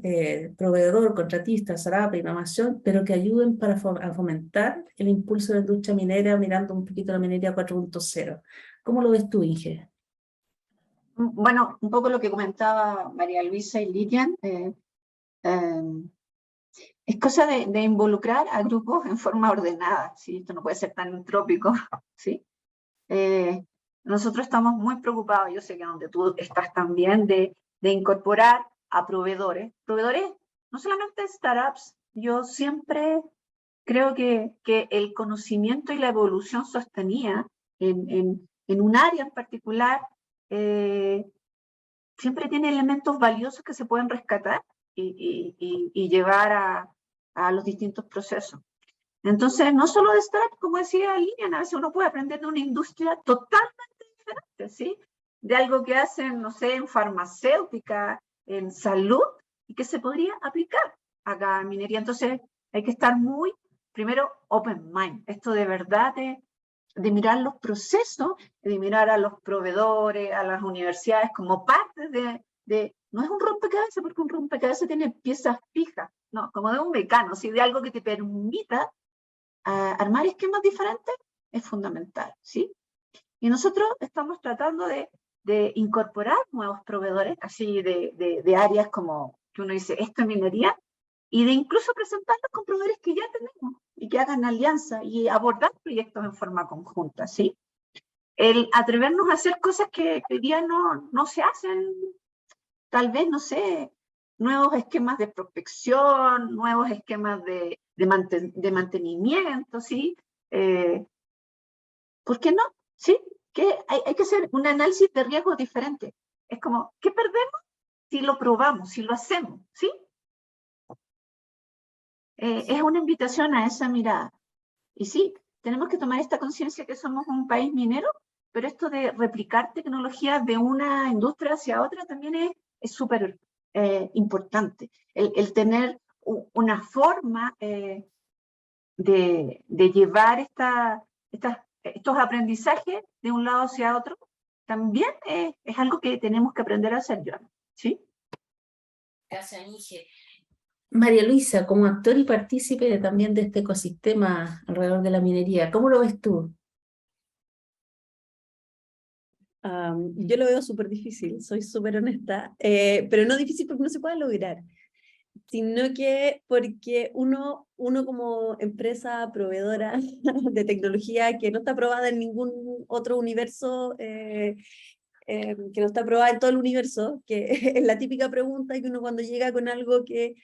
proveedor, contratista, startup, innovación, pero que ayuden a fomentar el impulso de la industria minera, mirando un poquito la minería 4.0? ¿Cómo lo ves tú, Inge? Bueno, un poco lo que comentaba María Luisa y Lilian, es cosa de involucrar a grupos en forma ordenada, ¿sí? Esto no puede ser tan entrópico, ¿sí? Nosotros estamos muy preocupados, yo sé que donde tú estás también, de incorporar a proveedores, no solamente startups. Yo siempre creo que el conocimiento y la evolución sostenida en un área en particular siempre tiene elementos valiosos que se pueden rescatar y llevar a los distintos procesos. Entonces, no solo de startup, como decía Lilian, a veces uno puede aprender de una industria totalmente diferente, ¿sí? De algo que hacen, no sé, en farmacéutica, en salud, y que se podría aplicar acá en minería. Entonces, hay que estar muy, primero, open mind. Esto de verdad de mirar los procesos, de mirar a los proveedores, a las universidades como parte no es un rompecabezas, porque un rompecabezas tiene piezas fijas, no, como de un mecano, ¿sí? De algo que te permita armar esquemas diferentes, es fundamental, ¿sí? Y nosotros estamos tratando de incorporar nuevos proveedores, así de áreas como que uno dice, esto es minería, y de incluso presentarlos con proveedores que ya tenemos y que hagan alianza y abordar proyectos en forma conjunta, ¿sí? El atrevernos a hacer cosas que hoy día no se hacen, tal vez, no sé, nuevos esquemas de prospección, nuevos esquemas de mantenimiento, ¿sí? ¿Por qué no? ¿Sí? Que hay que hacer un análisis de riesgo diferente. Es como, ¿qué perdemos si lo probamos, si lo hacemos? ¿Sí? Es una invitación a esa mirada. Y sí, tenemos que tomar esta conciencia que somos un país minero, pero esto de replicar tecnologías de una industria hacia otra también es súper importante. El tener una forma de llevar estos aprendizajes de un lado hacia otro, también es algo que tenemos que aprender a hacer, Joana, ¿sí? Gracias, Anige. María Luisa, como actor y partícipe también de este ecosistema alrededor de la minería, ¿cómo lo ves tú? Yo lo veo súper difícil, soy súper honesta, pero no difícil porque no se pueda lograr, sino que porque uno como empresa proveedora de tecnología que no está aprobada en ningún otro universo, que no está aprobada en todo el universo, que es la típica pregunta que uno cuando llega con algo que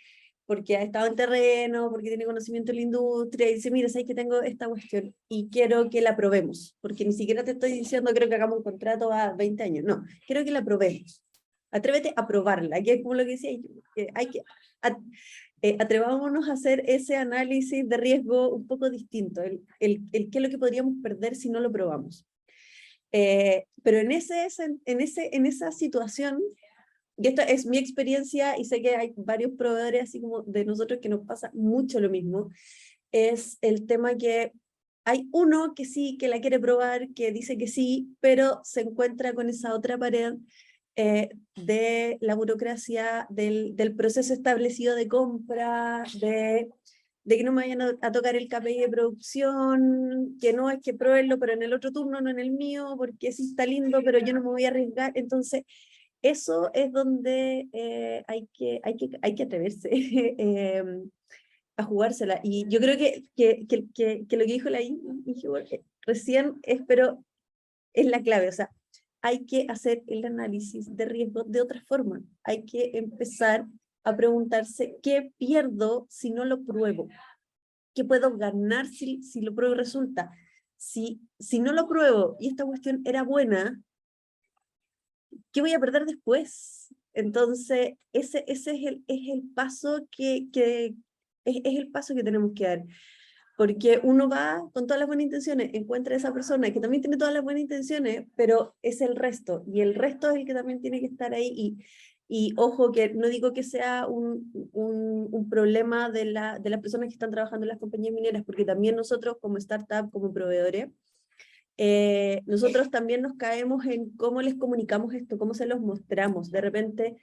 porque ha estado en terreno, porque tiene conocimiento de la industria, y dice, mira, sabes que tengo esta cuestión y quiero que la probemos, porque ni siquiera te estoy diciendo quiero que hagamos un contrato a 20 años, no, quiero que la probemos. Atrévete a probarla, que es como lo que decía, hay que atrevámonos a hacer ese análisis de riesgo un poco distinto, el qué es lo que podríamos perder si no lo probamos. Pero en esa situación, y esta es mi experiencia, y sé que hay varios proveedores así como de nosotros que nos pasa mucho lo mismo, es el tema que hay uno que sí, que la quiere probar, que dice que sí, pero se encuentra con esa otra pared de la burocracia, del proceso establecido de compra, de que no me vayan a tocar el KPI de producción, que no es que pruébenlo, pero en el otro turno, no en el mío, porque sí está lindo, pero yo no me voy a arriesgar. Entonces, eso es donde hay que atreverse a jugársela. Y yo creo que lo que dijo la Inge recién pero es la clave. O sea, hay que hacer el análisis de riesgo de otra forma. Hay que empezar a preguntarse, ¿qué pierdo si no lo pruebo? ¿Qué puedo ganar si lo pruebo y resulta? Si no lo pruebo y esta cuestión era buena, ¿qué voy a perder después? Entonces, ese es el paso que es el paso que tenemos que dar. Porque uno va con todas las buenas intenciones, encuentra a esa persona que también tiene todas las buenas intenciones, pero es el resto, y el resto es el que también tiene que estar ahí. Y ojo, que no digo que sea un problema de las personas que están trabajando en las compañías mineras, porque también nosotros como startup, como proveedores, nosotros también nos caemos en cómo les comunicamos esto, cómo se los mostramos. De repente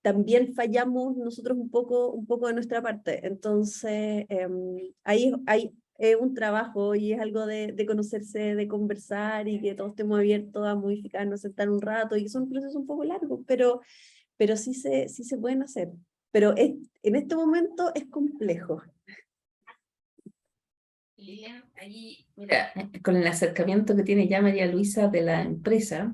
también fallamos nosotros un poco de nuestra parte. Entonces ahí hay un trabajo y es algo de conocerse, de conversar y que todos estemos abiertos a modificarnos, sentar un rato, y son procesos un poco largos, pero sí se pueden hacer. Pero en este momento es complejo. Lilian, ahí, mira, con el acercamiento que tiene ya María Luisa de la empresa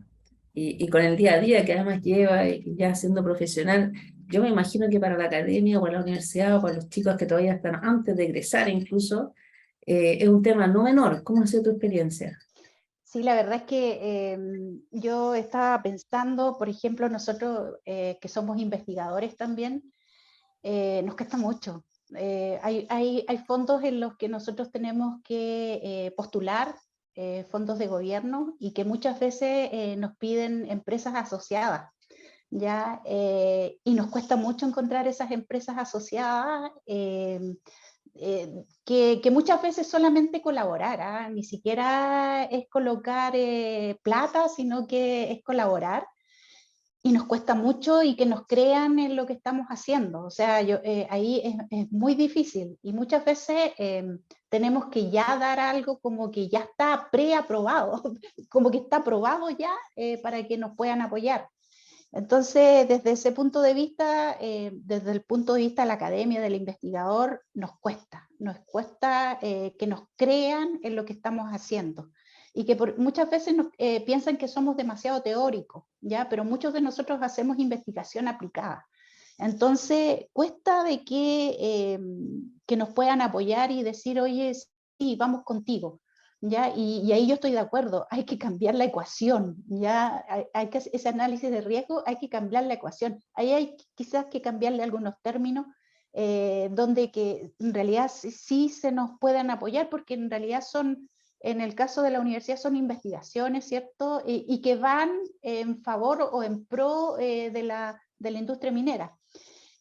y con el día a día que además lleva y ya siendo profesional, yo me imagino que para la academia o para la universidad o para los chicos que todavía están antes de egresar incluso, es un tema no menor. ¿Cómo ha sido tu experiencia? Sí, la verdad es que yo estaba pensando, por ejemplo, nosotros que somos investigadores también, nos cuesta mucho. Hay fondos en los que nosotros tenemos que postular, fondos de gobierno, y que muchas veces nos piden empresas asociadas, ¿ya? Y nos cuesta mucho encontrar esas empresas asociadas, que muchas veces solamente colaborar, ¿ah? Ni siquiera es colocar plata, sino que es colaborar. y nos cuesta mucho y que nos crean en lo que estamos haciendo. O sea, ahí es muy difícil y muchas veces tenemos que ya dar algo como que ya está preaprobado, como que está aprobado ya para que nos puedan apoyar. Entonces, desde ese punto de vista, desde el punto de vista de la academia, del investigador, nos cuesta que nos crean en lo que estamos haciendo. Y que muchas veces piensan que somos demasiado teóricos, ¿ya? Pero muchos de nosotros hacemos investigación aplicada. Entonces, cuesta de que nos puedan apoyar y decir, oye, sí, vamos contigo. ¿Ya? Y ahí yo estoy de acuerdo, hay que cambiar la ecuación, ¿ya? Hay que hacer ese análisis de riesgo, hay que cambiar la ecuación. Ahí hay quizás que cambiarle algunos términos donde que en realidad sí se nos puedan apoyar, porque en realidad son, en el caso de la universidad, son investigaciones, ¿cierto? Y que van en favor o en pro de la industria minera.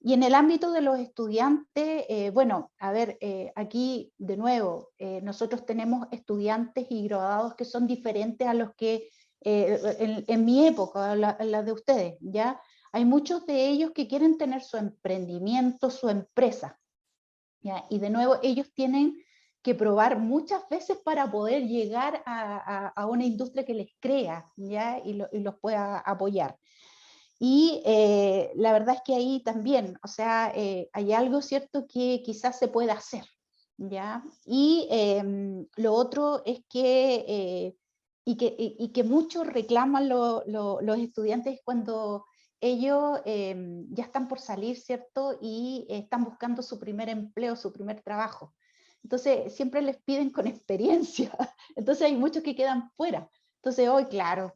Y en el ámbito de los estudiantes, bueno, a ver, aquí de nuevo, nosotros tenemos estudiantes y graduados que son diferentes a los que en mi época, la de ustedes, ¿ya? Hay muchos de ellos que quieren tener su emprendimiento, su empresa, ¿ya? Y de nuevo, ellos tienen que probar muchas veces para poder llegar a una industria que les crea, ¿ya? Y los pueda apoyar. Y la verdad es que ahí también, o sea, hay algo cierto que quizás se pueda hacer, ¿ya? Y lo otro es que, y que muchos reclaman los estudiantes cuando ellos ya están por salir, ¿cierto? Y están buscando su primer empleo, su primer trabajo. Entonces, siempre les piden con experiencia. Entonces, hay muchos que quedan fuera. Entonces hoy, claro,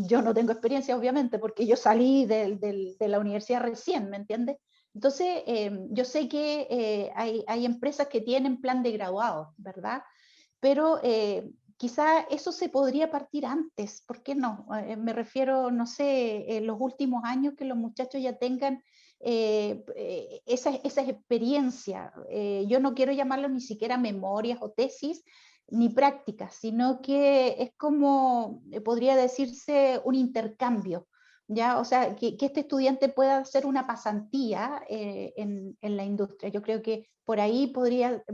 yo no tengo experiencia obviamente porque yo salí de la universidad recién, ¿me entiendes? Entonces yo sé que hay empresas que tienen plan de graduados, ¿verdad? Pero quizá eso se podría partir antes, ¿por qué no? Me refiero, no sé, en los últimos años que los muchachos ya tengan esa experiencia. Yo no quiero llamarlo ni siquiera memorias o tesis, ni prácticas, sino que es como, podría decirse, un intercambio, ¿ya? O sea, que este estudiante pueda hacer una pasantía en la industria. Yo creo que por ahí podría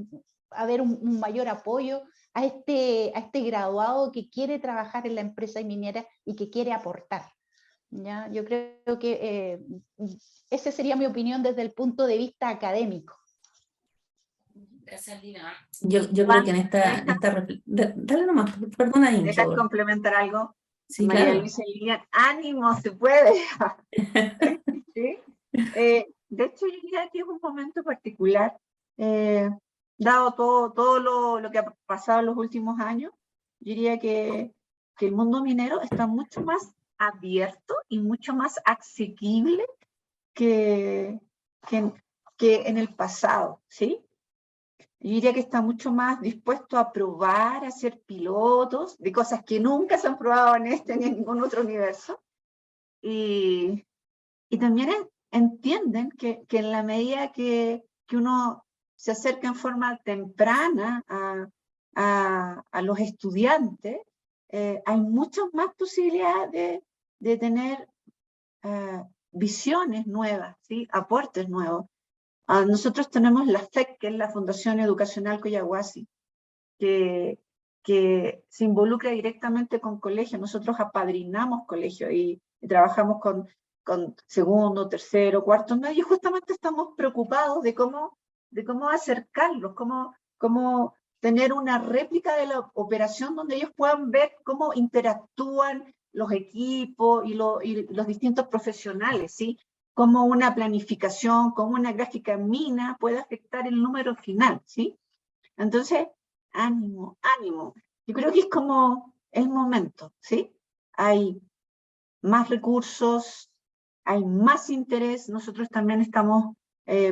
haber un mayor apoyo a este graduado que quiere trabajar en la empresa minera y que quiere aportar, ¿ya? Yo creo que esa sería mi opinión desde el punto de vista académico. Gracias, Lina. Yo creo que en esta dale nomás, perdona, ¿Dejas Incho. complementar algo? Sí, María claro. Luisa y Lilian, ánimo, se puede. ¿Sí? De hecho, yo diría que es un momento particular, dado todo lo que ha pasado en los últimos años. Yo diría que el mundo minero está mucho más abierto y mucho más asequible que en el pasado, ¿sí? Yo diría que está mucho más dispuesto a probar, a ser pilotos de cosas que nunca se han probado en este ni en ningún otro universo. Y también entienden que en la medida que uno se acerca en forma temprana a los estudiantes, hay muchas más posibilidades de tener visiones nuevas, ¿sí? Aportes nuevos. Nosotros tenemos la FEC, que es la Fundación Educacional Coyahuasi, que se involucra directamente con colegios. Nosotros apadrinamos colegios y trabajamos con segundo, tercero, cuarto medio, y justamente estamos preocupados de cómo acercarlos, cómo tener una réplica de la operación donde ellos puedan ver cómo interactúan los equipos y los distintos profesionales, ¿sí? Cómo una planificación, cómo una gráfica mina puede afectar el número final, ¿sí? Entonces, ánimo, ánimo. Yo creo que es como el momento, ¿sí? Hay más recursos, hay más interés. Nosotros también estamos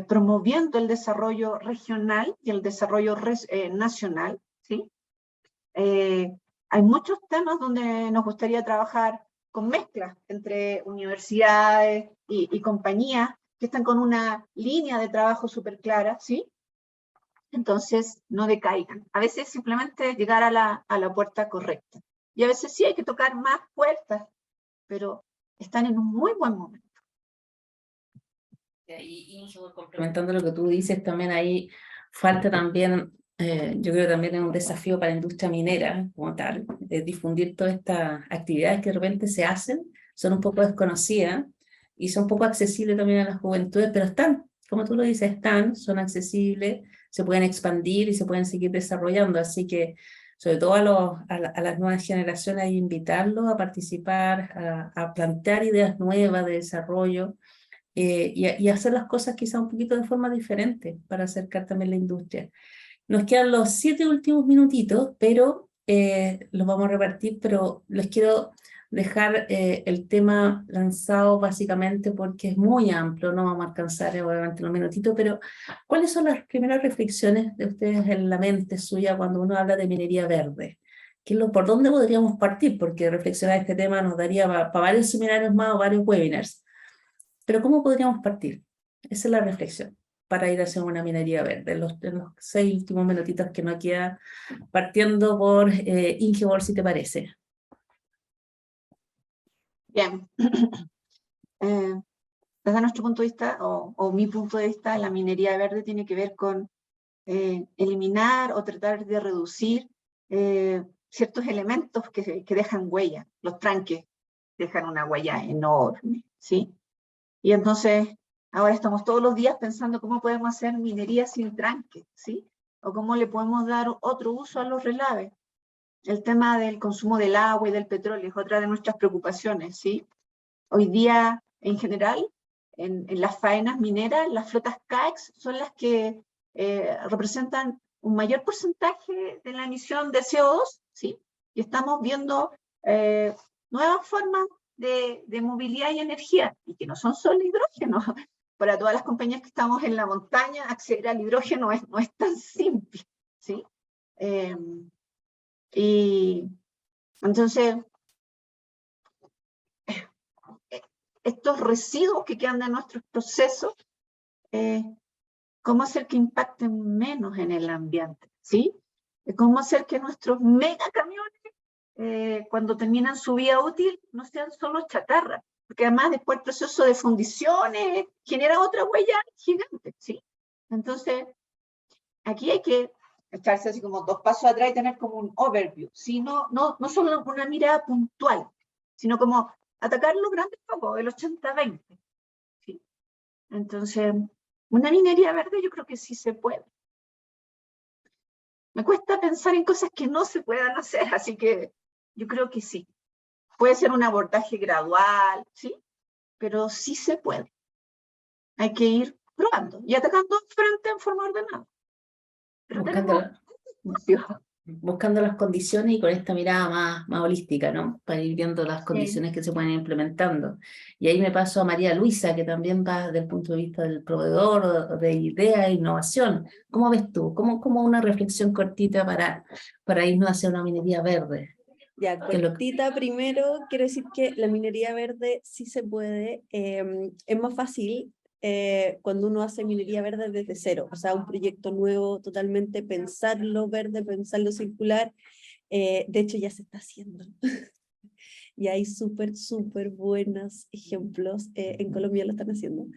promoviendo el desarrollo regional y el desarrollo nacional, ¿sí? Hay muchos temas donde nos gustaría trabajar con mezclas entre universidades y compañías que están con una línea de trabajo súper clara, ¿sí? Entonces no decaigan. A veces simplemente llegar a la puerta correcta. Y a veces sí hay que tocar más puertas, pero están en un muy buen momento. Y complementando lo que tú dices, también ahí falta también, yo creo que también es un desafío para la industria minera como tal, difundir todas estas actividades que de repente se hacen, son un poco desconocidas y son poco accesibles también a las juventudes, pero están, como tú lo dices, están, son accesibles, se pueden expandir y se pueden seguir desarrollando, así que sobre todo a las nuevas generaciones, hay que invitarlos a participar, a plantear ideas nuevas de desarrollo, y hacer las cosas quizá un poquito de forma diferente para acercar también la industria. Nos quedan los 7 últimos minutitos, pero los vamos a repartir, pero les quiero dejar el tema lanzado básicamente porque es muy amplio, no vamos a alcanzar obviamente los minutitos, pero ¿cuáles son las primeras reflexiones de ustedes en la mente suya cuando uno habla de minería verde? ¿Por dónde podríamos partir? Porque reflexionar este tema nos daría para varios seminarios más o varios webinars. Pero ¿cómo podríamos partir? Esa es la reflexión para ir hacia una minería verde. En los 6 últimos minutitos que nos queda, partiendo por Ingeborg, si te parece. Bien. Desde nuestro punto de vista, o mi punto de vista, la minería verde tiene que ver con eliminar o tratar de reducir ciertos elementos que dejan huella. Los tranques dejan una huella enorme, ¿sí? Y entonces, ahora estamos todos los días pensando cómo podemos hacer minería sin tranque, ¿sí? O cómo le podemos dar otro uso a los relaves. El tema del consumo del agua y del petróleo es otra de nuestras preocupaciones, ¿sí? Hoy día, en general, en las faenas mineras, las flotas CAEX son las que representan un mayor porcentaje de la emisión de CO2, ¿sí? Y estamos viendo nuevas formas de movilidad y energía, y que no son solo hidrógeno. Para todas las compañías que estamos en la montaña, acceder al hidrógeno no es tan simple, ¿sí? Y entonces, estos residuos que quedan de nuestros procesos, ¿cómo hacer que impacten menos en el ambiente? ¿Sí? ¿Cómo hacer que nuestros megacamiones, cuando terminan su vida útil, no sean solo chatarra? Porque además después el proceso de fundiciones genera otra huella gigante, ¿sí? Entonces, aquí hay que echarse así como 2 pasos atrás y tener como un overview, ¿sí? No solo una mirada puntual, sino como atacar los grandes focos, el 80-20, ¿sí? Entonces, una minería verde yo creo que sí se puede. Me cuesta pensar en cosas que no se puedan hacer, así que yo creo que sí. Puede ser un abordaje gradual, ¿sí? Pero sí se puede. Hay que ir probando y atacando frente en forma ordenada. Pero Buscando las condiciones y con esta mirada más holística, ¿no? Para ir viendo las condiciones que se pueden ir implementando. Y ahí me paso a María Luisa, que también va desde el punto de vista del proveedor, de idea e innovación. ¿Cómo ves tú? ¿Cómo una reflexión cortita para irnos hacia una minería verde? Ya, cortita primero, quiero decir que la minería verde sí se puede, es más fácil cuando uno hace minería verde desde cero, o sea, un proyecto nuevo, totalmente pensarlo verde, pensarlo circular, de hecho ya se está haciendo. Y hay súper buenos ejemplos, en Colombia lo están haciendo.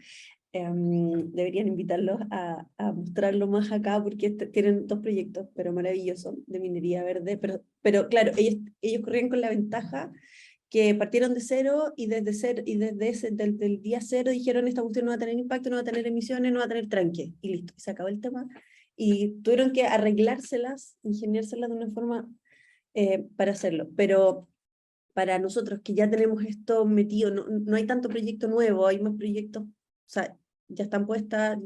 Deberían invitarlos a mostrarlo más acá porque tienen 2 proyectos, pero maravillosos, de minería verde, pero claro, ellos corrían con la ventaja que partieron de cero y desde el día cero dijeron esta cuestión no va a tener impacto, no va a tener emisiones, no va a tener tranque, y listo, y se acabó el tema, y tuvieron que arreglárselas, ingeniárselas de una forma para hacerlo, pero para nosotros que ya tenemos esto metido, no hay tanto proyecto nuevo, hay más proyectos, o sea, ya están puestas,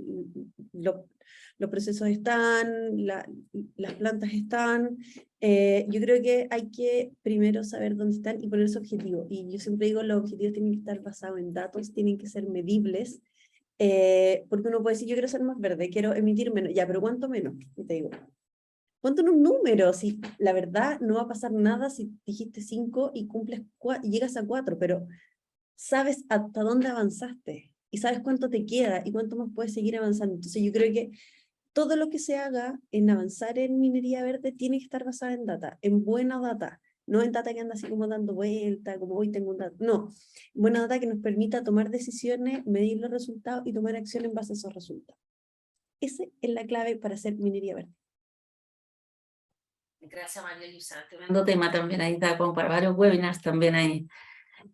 los procesos están, las plantas están, yo creo que hay que primero saber dónde están y ponerse objetivos, y yo siempre digo, los objetivos tienen que estar basados en datos, tienen que ser medibles, porque uno puede decir, yo quiero ser más verde, quiero emitir menos, ya, pero ¿cuánto menos? Y te digo, ponte en un número, si la verdad no va a pasar nada si dijiste 5 y cumples y llegas a 4, pero sabes hasta dónde avanzaste y sabes cuánto te queda y cuánto más puedes seguir avanzando. Entonces yo creo que todo lo que se haga en avanzar en minería verde tiene que estar basado en data, en buena data, no en data que anda así como dando vuelta, como hoy tengo un dato, no, buena data que nos permita tomar decisiones, medir los resultados y tomar acción en base a esos resultados. Esa es la clave para hacer minería verde. Gracias, María Luisa. Tremendo tema también ahí, da como para varios webinars también ahí.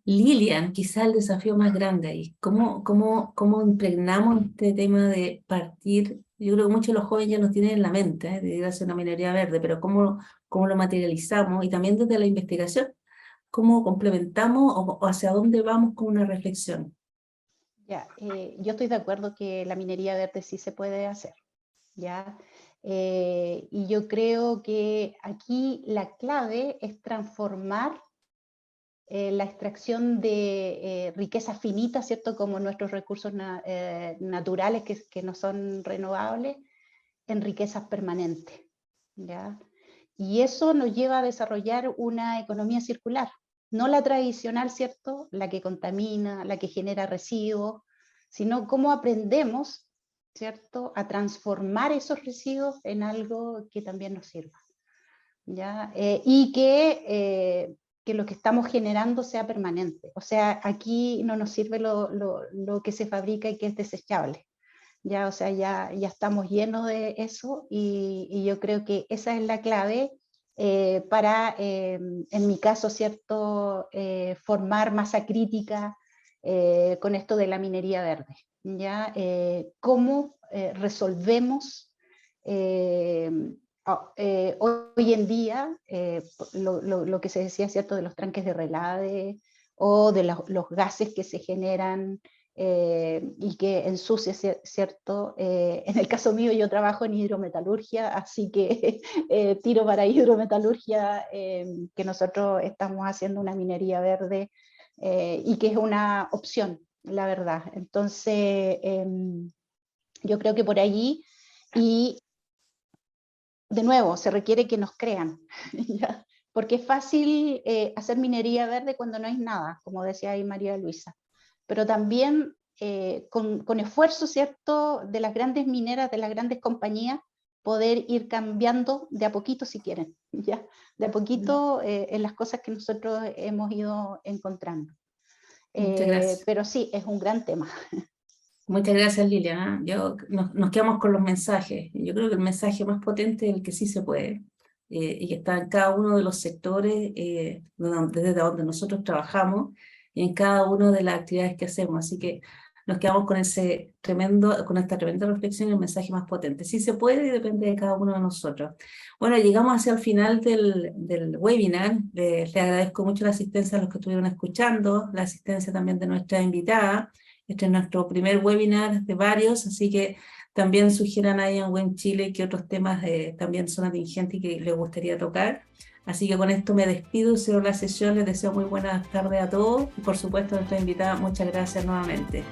Lilian, quizá el desafío más grande ahí. ¿Cómo impregnamos este tema de partir? Yo creo que muchos de los jóvenes ya nos tienen en la mente, de ir a hacer una minería verde, pero ¿cómo lo materializamos? Y también desde la investigación, ¿cómo complementamos o hacia dónde vamos con una reflexión? Ya, yo estoy de acuerdo que la minería verde sí se puede hacer, ¿ya? Y yo creo que aquí la clave es transformar la extracción de riquezas finitas, ¿cierto? Como nuestros recursos naturales que no son renovables, en riquezas permanentes, ¿ya? Y eso nos lleva a desarrollar una economía circular, no la tradicional, ¿cierto? La que contamina, la que genera residuos, sino cómo aprendemos, ¿cierto?, a transformar esos residuos en algo que también nos sirva, ¿ya? Y que lo que estamos generando sea permanente. O sea, aquí no nos sirve lo que se fabrica y que es desechable. Ya, o sea, ya estamos llenos de eso y yo creo que esa es la clave para, en mi caso, ¿cierto?, formar masa crítica con esto de la minería verde. ¿Ya? ¿Cómo resolvemos hoy en día lo que se decía, ¿cierto?, de los tranques de relave o de los gases que se generan y que ensucia, ¿cierto? En el caso mío yo trabajo en hidrometalurgia, así que tiro para hidrometalurgia, que nosotros estamos haciendo una minería verde y que es una opción, la verdad. Entonces, yo creo que por allí, y de nuevo, se requiere que nos crean, ¿ya? Porque es fácil hacer minería verde cuando no hay nada, como decía ahí María Luisa. Pero también con esfuerzo, ¿cierto?, de las grandes mineras, de las grandes compañías, poder ir cambiando de a poquito si quieren, ¿ya? De a poquito en las cosas que nosotros hemos ido encontrando. Muchas gracias. Pero sí, es un gran tema. Muchas gracias, Lilian. Nos quedamos con los mensajes. Yo creo que el mensaje más potente es el que sí se puede, y que está en cada uno de los sectores desde donde nosotros trabajamos y en cada una de las actividades que hacemos. Así que nos quedamos con con esta tremenda reflexión y el mensaje más potente. Sí se puede y depende de cada uno de nosotros. Bueno, llegamos hacia el final del webinar. Les agradezco mucho la asistencia a los que estuvieron escuchando, la asistencia también de nuestra invitada. Este es nuestro primer webinar de varios, así que también sugieran ahí en Buen Chile que otros temas también son atingentes y que les gustaría tocar. Así que con esto me despido, cierro la sesión, les deseo muy buenas tardes a todos y por supuesto a nuestra invitada, muchas gracias nuevamente.